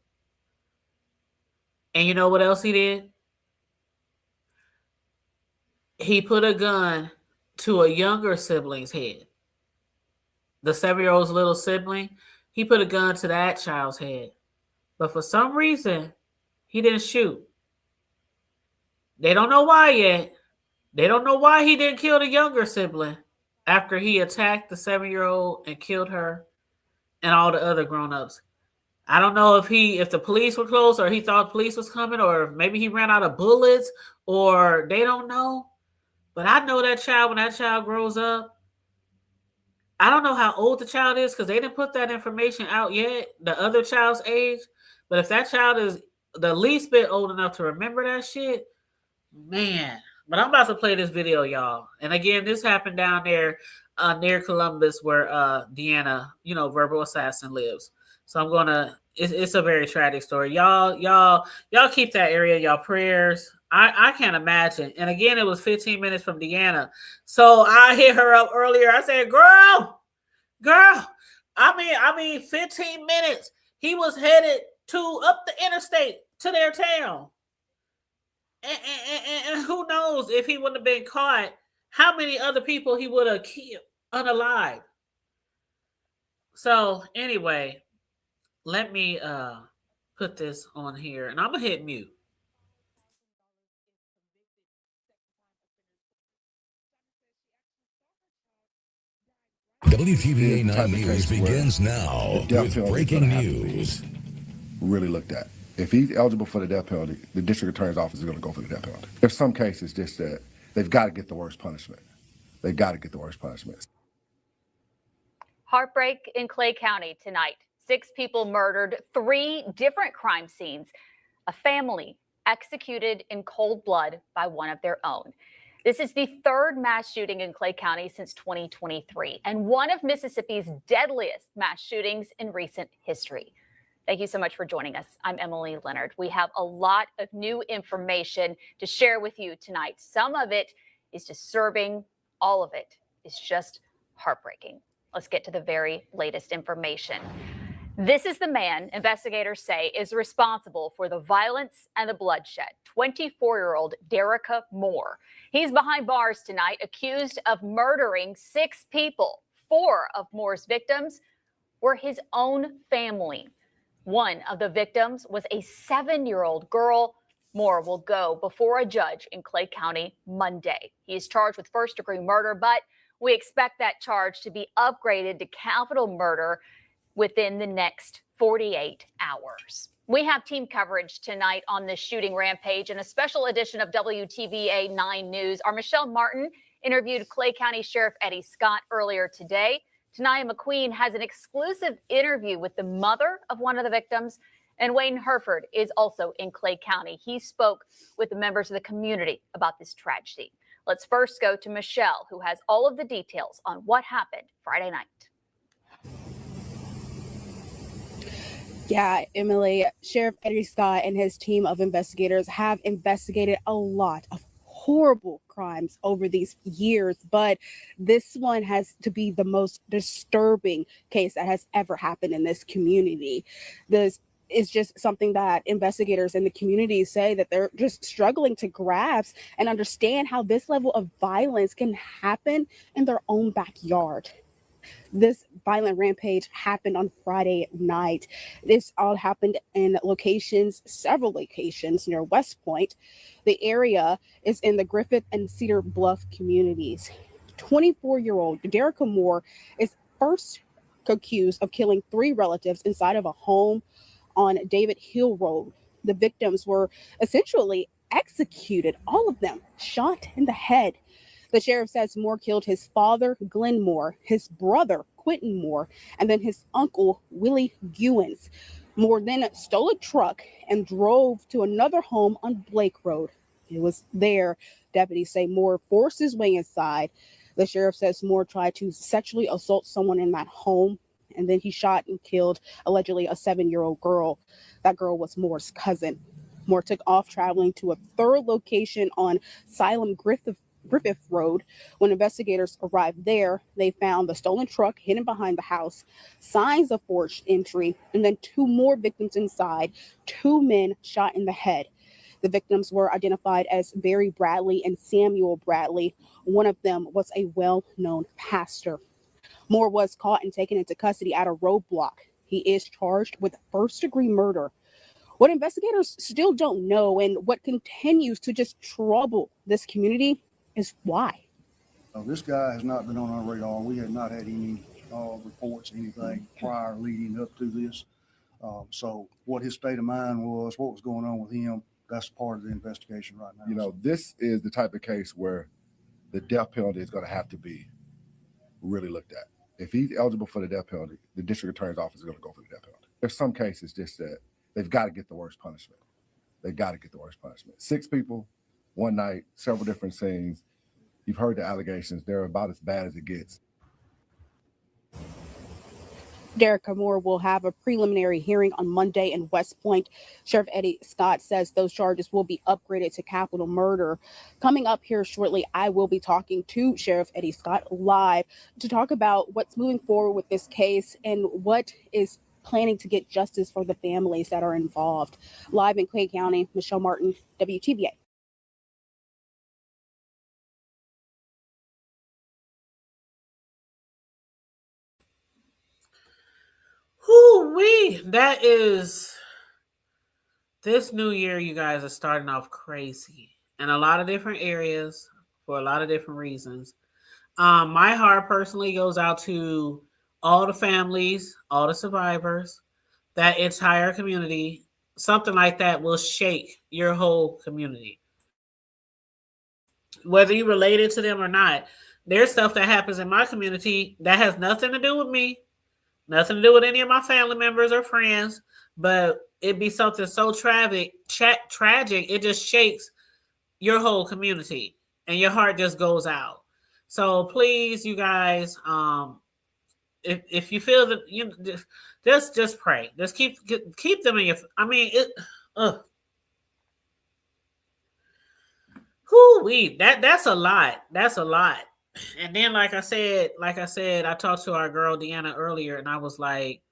And you know what else he did? He put a gun to a younger sibling's head. The 7-year-old's little sibling, he put a gun to that child's head. But for some reason, he didn't shoot. They don't know why yet. They don't know why he didn't kill the younger sibling after he attacked the 7-year-old and killed her and all the other grown-ups. I don't know if the police were close, or he thought police was coming, or maybe he ran out of bullets, or they don't know. But I know that child, when that child grows up, I don't know how old the child is because they didn't put that information out yet, the other child's age. But if that child is the least bit old enough to remember that shit, man. But I'm about to play this video, y'all. And again, this happened down there near Columbus where Deanna, verbal assassin lives. So I'm gonna. It's a very tragic story. Y'all keep that area in y'all prayers. I can't imagine. And again, it was 15 minutes from Deanna. So I hit her up earlier. I said, girl. I mean, 15 minutes. He was headed to up the interstate to their town. And who knows if he wouldn't have been caught, how many other people he would have killed unalive. So anyway, let me put this on here and I'm gonna hit mute. WTVA 9 News begins now with breaking news. Really looked at. If he's eligible for the death penalty, the district attorney's office is going to go for the death penalty. There's some cases just that they've got to get the worst punishment. They've got to get the worst punishment. Heartbreak in Clay County tonight. 6 people murdered, 3 different crime scenes. A family executed in cold blood by one of their own. This is the 3rd mass shooting in Clay County since 2023 and one of Mississippi's deadliest mass shootings in recent history. Thank you so much for joining us. I'm Emily Leonard. We have a lot of new information to share with you tonight. Some of it is disturbing. All of it is just heartbreaking. Let's get to the very latest information. This is the man investigators say is responsible for the violence and the bloodshed. 24-year-old Derica Moore. He's behind bars tonight, accused of murdering 6 people. 4 of Moore's victims were his own family. One of the victims was a 7-year-old girl. Moore will go before a judge in Clay County Monday. He is charged with first-degree murder, but we expect that charge to be upgraded to capital murder within the next 48 hours. We have team coverage tonight on this shooting rampage and a special edition of WTVA 9 News. Our Michelle Martin interviewed Clay County Sheriff Eddie Scott earlier today. Tanaya McQueen has an exclusive interview with the mother of one of the victims, and Wayne Herford is also in Clay County. He spoke with the members of the community about this tragedy. Let's first go to Michelle, who has all of the details on what happened Friday night. Yeah, Emily, Sheriff Eddie Scott and his team of investigators have investigated a lot of horrible crimes over these years, but this one has to be the most disturbing case that has ever happened in this community. This is just something that investigators in the community say that they're just struggling to grasp and understand how this level of violence can happen in their own backyard. This violent rampage happened on Friday night. This all happened in several locations near West Point. The area is in the Griffith and Cedar Bluff communities. 24-year-old Derica Moore is first accused of killing 3 relatives inside of a home on David Hill Road. The victims were essentially executed, all of them shot in the head. The sheriff says Moore killed his father, Glenn Moore, his brother, Quentin Moore, and then his uncle, Willie Gewins. Moore then stole a truck and drove to another home on Blake Road. It was there, deputies say, Moore forced his way inside. The sheriff says Moore tried to sexually assault someone in that home, and then he shot and killed, allegedly, a 7-year-old girl. That girl was Moore's cousin. Moore took off traveling to a 3rd location on Siloam Griffith Road. When investigators arrived there, they found the stolen truck hidden behind the house, signs of forced entry, and then 2 more victims inside, 2 men shot in the head. The victims were identified as Barry Bradley and Samuel Bradley. One of them was a well-known pastor. Moore was caught and taken into custody at a roadblock. He is charged with first-degree murder. What investigators still don't know and what continues to just trouble this community is why. This guy has not been on our radar. We have not had any reports, anything prior leading up to this. So what his state of mind was, what was going on with him, that's part of the investigation right now. You know, this is the type of case where the death penalty is going to have to be really looked at. If he's eligible for the death penalty, the district attorney's office is going to go for the death penalty. There's some cases just that they've got to get the worst punishment. They've got to get the worst punishment. 6 people, one night, several different scenes. You've heard the allegations. They're about as bad as it gets. Derek Moore will have a preliminary hearing on Monday in West Point. Sheriff Eddie Scott says those charges will be upgraded to capital murder. Coming up here shortly, I will be talking to Sheriff Eddie Scott live to talk about what's moving forward with this case and what is planning to get justice for the families that are involved. Live in Clay County, Michelle Martin, WTVA. Whoo-wee. That is, this new year, you guys are starting off crazy in a lot of different areas for a lot of different reasons. My heart personally goes out to all the families, all the survivors, that entire community. Something like that will shake your whole community. Whether you related to them or not, there's stuff that happens in my community that has nothing to do with me, nothing to do with any of my family members or friends, but it'd be something so tragic, it just shakes your whole community and your heart just goes out. So please, you guys, if you feel that, you just pray. Just keep them in your. I mean, that's a lot. That's a lot. And then, like I said, I talked to our girl Deanna earlier, and I was like,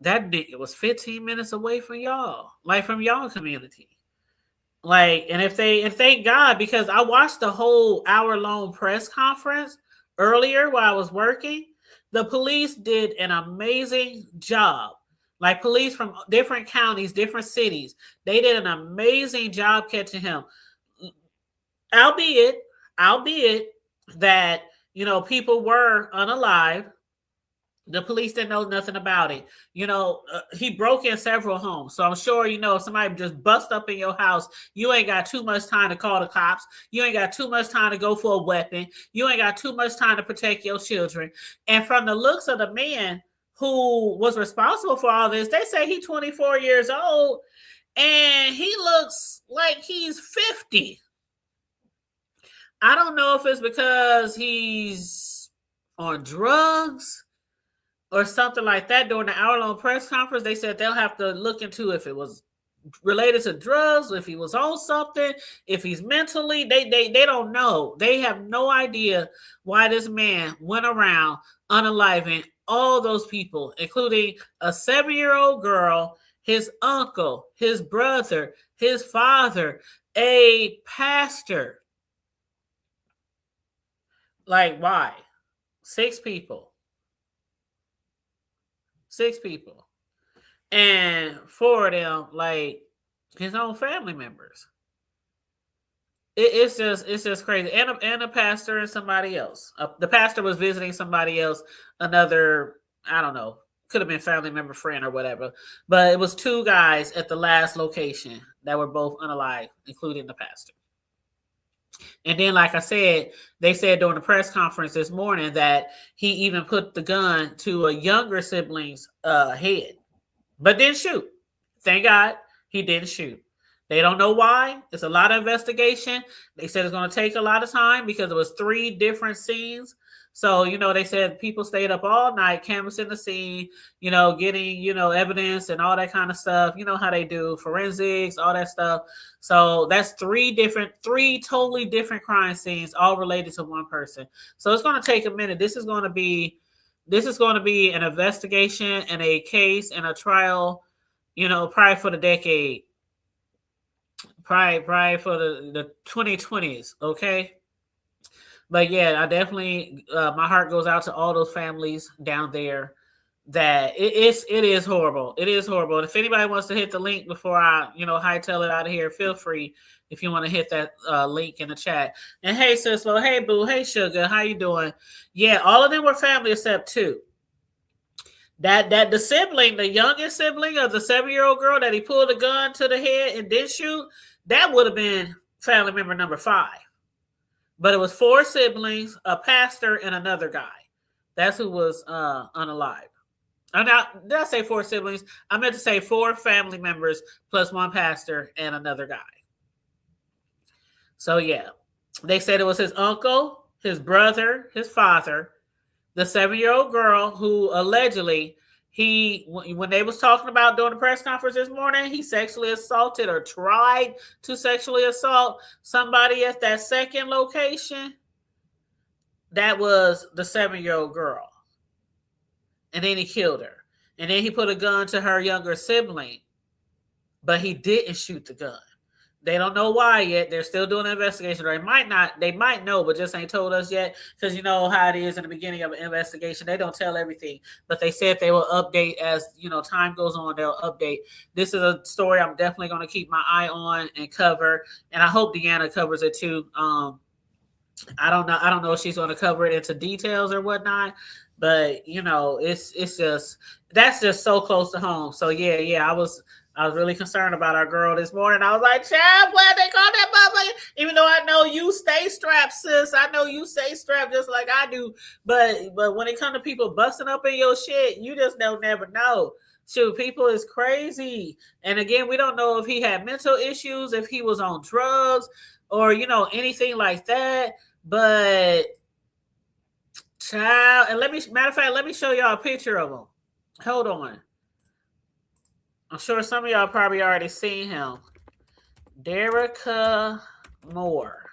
that nigga was 15 minutes away from y'all, like from y'all community. Like, and thank God, because I watched the whole hour-long press conference earlier while I was working. The police did an amazing job. Like, police from different counties, different cities, they did an amazing job catching him. Albeit that, people were unalive. The police didn't know nothing about it. He broke in several homes. So I'm sure, if somebody just bust up in your house, you ain't got too much time to call the cops. You ain't got too much time to go for a weapon. You ain't got too much time to protect your children. And from the looks of the man who was responsible for all this, they say he's 24 years old and he looks like he's 50. I don't know if it's because he's on drugs or something like that. During the hour-long press conference, they said they'll have to look into if it was related to drugs, if he was on something, if he's mentally. They don't know. They have no idea why this man went around unaliving all those people, including a 7-year-old girl, his uncle, his brother, his father, a pastor. Like, why? 6 people. 6 people. And 4 of them, like, his own family members. It's just crazy. And a pastor and somebody else. The pastor was visiting somebody else, another, I don't know, could have been family member, friend, or whatever. But it was 2 guys at the last location that were both unalive, including the pastor. And then, like I said, they said during the press conference this morning that he even put the gun to a younger sibling's head, but didn't shoot. Thank God he didn't shoot. They don't know why. It's a lot of investigation. They said it's going to take a lot of time because it was 3 different scenes. So, they said people stayed up all night canvassing the scene, getting, evidence and all that kind of stuff. You know how they do forensics, all that stuff. So that's 3 totally different crime scenes, all related to one person. So it's going to take a minute. This is going to be an investigation and a case and a trial, probably for the decade, probably for the 2020s. Okay. But yeah, I definitely, my heart goes out to all those families down there. That it is horrible. It is horrible. If anybody wants to hit the link before I, hightail it out of here, feel free if you want to hit that link in the chat. And hey, sis, well, hey, boo, hey, sugar, how you doing? Yeah, all of them were family except 2. That the sibling, the youngest sibling of the 7-year-old girl that he pulled a gun to the head and didn't shoot, that would have been family member number 5. But it was 4 siblings, a pastor, and another guy. That's who was unalive. Now, did I say 4 siblings? I meant to say 4 family members plus 1 pastor and another guy. So, yeah. They said it was his uncle, his brother, his father, the 7-year-old girl who allegedly when they was talking about during the press conference this morning, he sexually assaulted or tried to sexually assault somebody at that second location. That was the 7-year-old girl. And then he killed her. And then he put a gun to her younger sibling. But he didn't shoot the gun. They don't know why yet. They're still doing an investigation. Or they might know, but just ain't told us yet. Because you know how it is in the beginning of an investigation. They don't tell everything. But they said they will update as, time goes on. They'll update. This is a story I'm definitely going to keep my eye on and cover. And I hope Deanna covers it too. I don't know if she's going to cover it into details or whatnot. But, it's just, that's just so close to home. So, yeah, I was really concerned about our girl this morning. I was like, child, why they call that motherfucker? Even though I know you stay strapped, sis. I know you stay strapped just like I do. But when it comes to people busting up in your shit, you just never know. Shoot, people is crazy. And again, we don't know if he had mental issues, if he was on drugs or, anything like that. But child, and let me show y'all a picture of him. Hold on. I'm sure some of y'all probably already seen him. Derica Moore.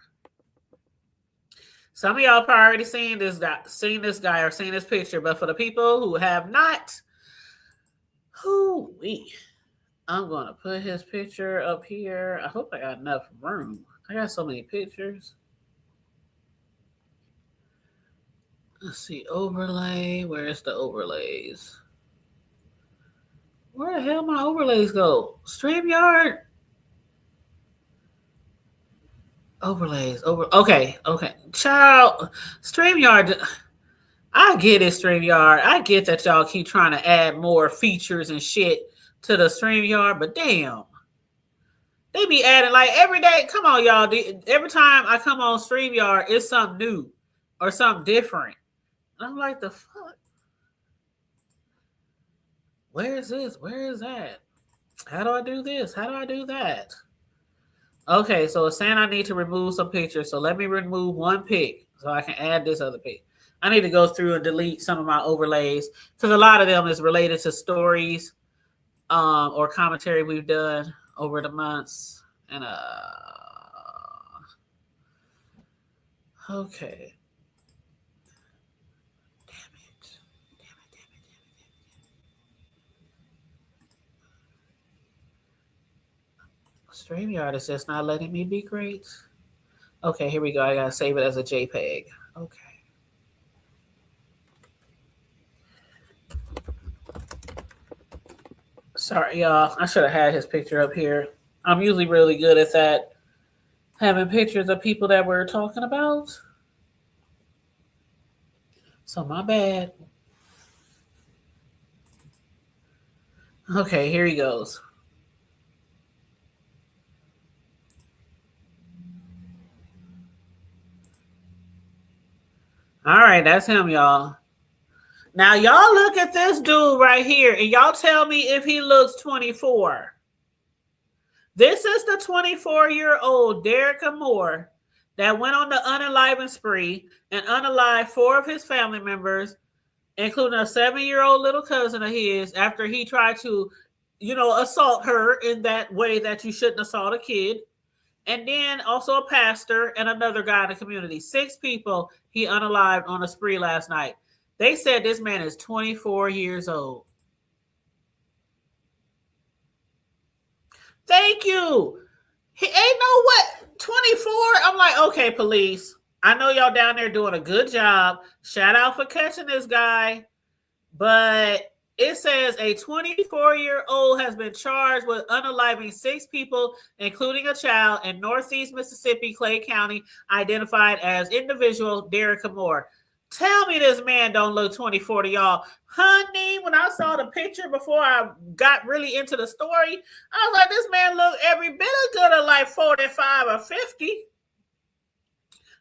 Some of y'all probably already seen this guy or seen this picture, but for the people who have not, I'm gonna put his picture up here. I hope I got enough room. I got so many pictures. Let's see, overlay. Where's the overlays? Where the hell my overlays go? StreamYard? Overlays. Okay. Child, StreamYard. I get it, StreamYard. I get that y'all keep trying to add more features and shit to the StreamYard, but damn. They be adding like every day. Come on, y'all. Every time I come on StreamYard, it's something new or something different. And I'm like, the fuck? Where is this? Where is that? How do I do this? How do I do that? Okay, so it's saying I need to remove some pictures. So let me remove one pic so I can add this other pic. I need to go through and delete some of my overlays because a lot of them is related to stories or commentary we've done over the months. And okay. Damn it. StreamYard is just not letting me be great. Okay, here we go. I gotta save it as a JPEG. Okay. Sorry, y'all. I should have had his picture up here. I'm usually really good at that. Having pictures of people that we're talking about. So my bad. Okay, here he goes. All right, that's him, y'all. Now, y'all look at this dude right here, and y'all tell me if he looks 24. This is the 24-year-old Derica Moore that went on the unaliving spree and unalived 4 of his family members, including a 7-year-old little cousin of his, after he tried to, assault her in that way that you shouldn't assault a kid. And then also a pastor and another guy in the community. 6 people he unalived on a spree last night. They said this man is 24 years old. Thank you. He ain't no what? 24? I'm like, okay, police. I know y'all down there doing a good job. Shout out for catching this guy. But it says a 24-year-old has been charged with unaliving 6 people, including a child, in Northeast Mississippi, Clay County, identified as individual Derica Moore. Tell me this man don't look 24 to y'all. Honey, when I saw the picture before I got really into the story, I was like, this man look every bit as good as like 45 or 50.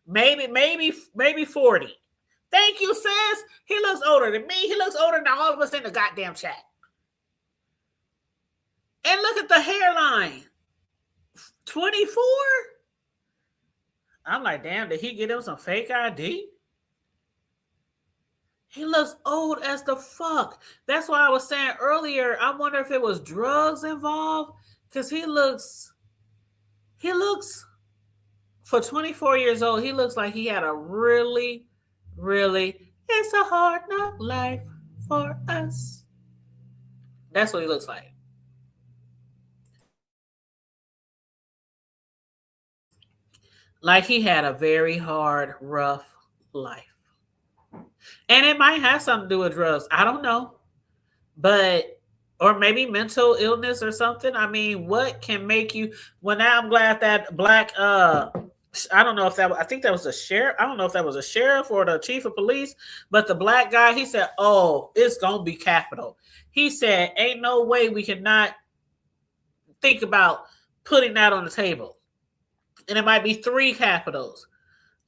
Maybe 40. Thank you, sis. He looks older than me. He looks older than all of us in the goddamn chat. And look at the hairline. 24? I'm like, damn, did he get him some fake ID? He looks old as the fuck. That's why I was saying earlier, I wonder if it was drugs involved. Because he looks, for 24 years old, he looks like he had a really, it's a hard knock life for us. That's what he looks like. Like he had a very hard, rough life. And it might have something to do with drugs. I don't know. But, or maybe mental illness or something. I mean, what can make you, well, now I'm glad that black, I don't know if that, I think that was the sheriff. I don't know if that was a sheriff or the chief of police, but the black guy, he said, oh, it's going to be capital. He said, ain't no way we cannot think about putting that on the table. And it might be 3 capitals: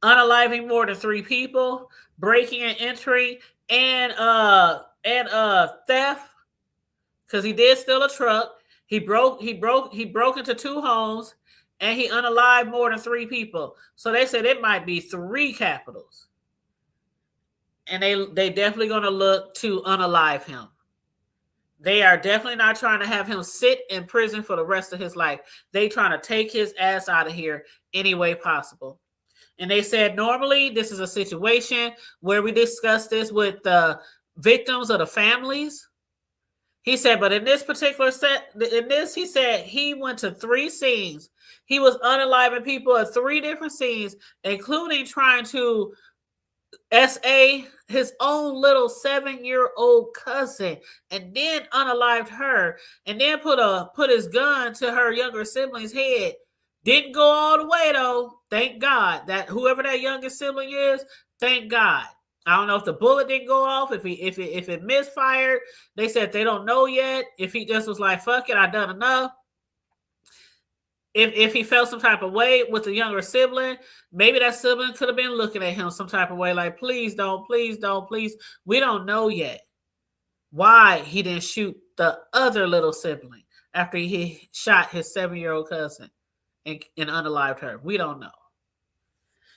unaliving more than 3 people, breaking and entering, and theft, because he did steal a truck. He broke into 2 homes, and he unalived more than 3 people. So they said it might be 3 capitals. And they definitely going to look to unalive him. They are definitely not trying to have him sit in prison for the rest of his life. They trying to take his ass out of here any way possible. And they said normally this is a situation where we discuss this with the victims or the families. He said, but in this particular he said he went to 3 scenes. He was unaliving people at 3 different scenes, including trying to SA his own little 7-year-old cousin, and then unalived her, and then put his gun to her younger sibling's head. Didn't go all the way though. Thank God that whoever that youngest sibling is, thank God. I don't know if the bullet didn't go off, if it misfired. They said they don't know yet. If he just was like, fuck it, I done enough. If he felt some type of way with the younger sibling, maybe that sibling could have been looking at him some type of way, like, please don't, please don't, please. We don't know yet why he didn't shoot the other little sibling after he shot his 7-year-old cousin and unalived her. We don't know.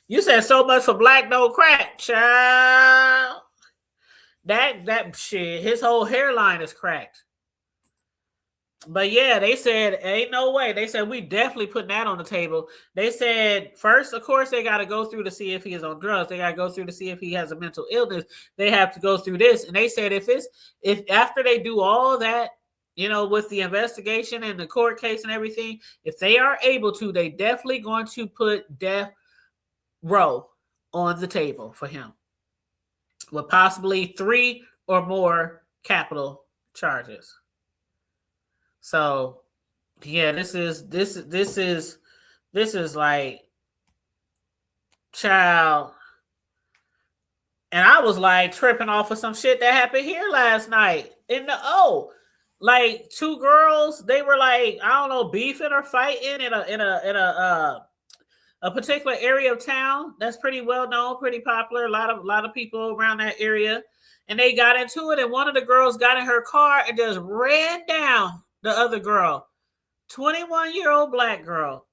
You said so much for black don't crack, child. That shit, his whole hairline is cracked. But yeah, they said, ain't no way. They said, we definitely putting that on the table. They said, first, of course, they got to go through to see if he is on drugs. They got to go through to see if he has a mental illness. They have to go through this. And they said, if after they do all that, with the investigation and the court case and everything, if they are able to, they definitely going to put death row on the table for him with possibly 3 or more capital charges. So, yeah, this is like, child. And I was like tripping off of some shit that happened here last night like 2 girls, they were like, I don't know, beefing or fighting in a particular area of town that's pretty well known, pretty popular. A lot of people around that area, and they got into it. And one of the girls got in her car and just ran down the other girl, 21-year-old black girl,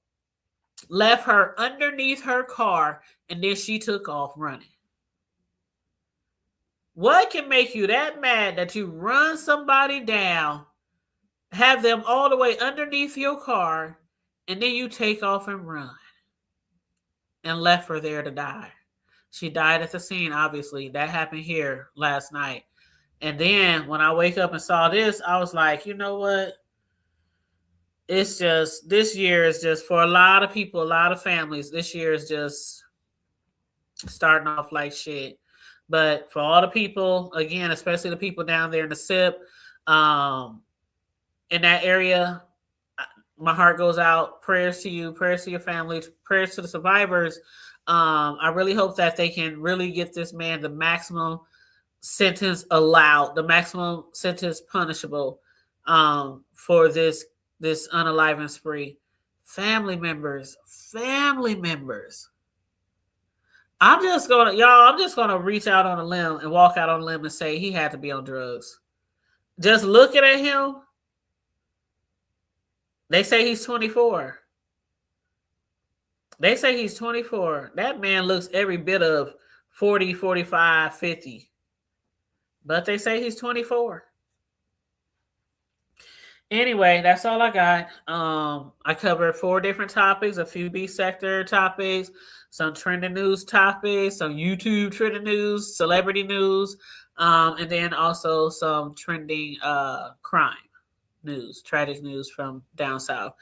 left her underneath her car, and then she took off running. What can make you that mad that you run somebody down, have them all the way underneath your car, and then you take off and run? And left her there to die. She died at the scene, obviously. That happened here last night. And then when I wake up and saw this, I was like, you know what? It's just, this year is just, for a lot of people, a lot of families, this year is just starting off like shit. But for all the people, again, especially the people down there in the SIP, in that area, my heart goes out. Prayers to you, prayers to your families, prayers to the survivors. I really hope that they can really get this man the maximum sentence allowed, the maximum sentence punishable for this unaliving spree. Family members. I'm just gonna reach out on a limb and walk out on a limb and say he had to be on drugs. Just looking at him. They say he's 24. That man looks every bit of 40, 45, 50. But they say he's 24. Anyway, that's all I got. I covered 4 different topics, a few B sector topics, some trending news topics, some YouTube trending news, celebrity news, and then also some trending crime news, tragic news from down south.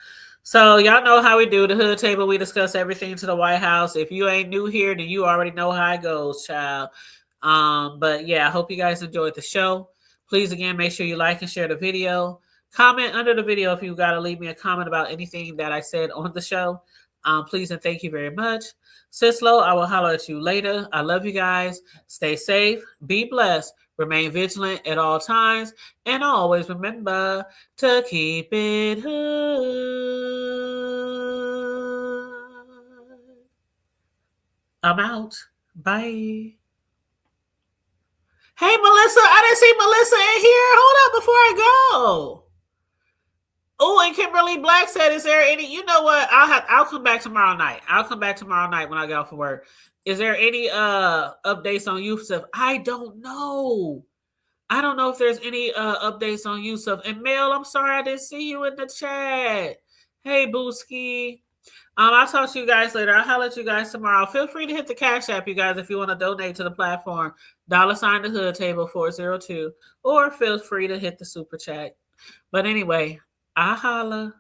So y'all know how we do the hood table. We discuss everything to the White House. If you ain't new here, then you already know how it goes, child. But yeah, I hope you guys enjoyed the show. Please again, make sure you like and share the video. Comment under the video if you got to leave me a comment about anything that I said on the show. Please and thank you very much. Sislo, I will holler at you later. I love you guys. Stay safe. Be blessed. Remain vigilant at all times. And always remember to keep it hood. I'm out. Bye. Hey, Melissa. I didn't see Melissa in here. Hold up before I go. Oh, and Kimberly Black said, is there any, you know what? I'll come back tomorrow night. I'll come back tomorrow night when I get off of work. Is there any updates on Yusuf? I don't know. I don't know if there's any updates on Yusuf. And Mel, I'm sorry I didn't see you in the chat. Hey, Booski. I'll talk to you guys later. I'll holler at you guys tomorrow. Feel free to hit the Cash App, you guys, if you want to donate to the platform. $, the Hood Table 402. Or feel free to hit the Super Chat. But anyway, I holla.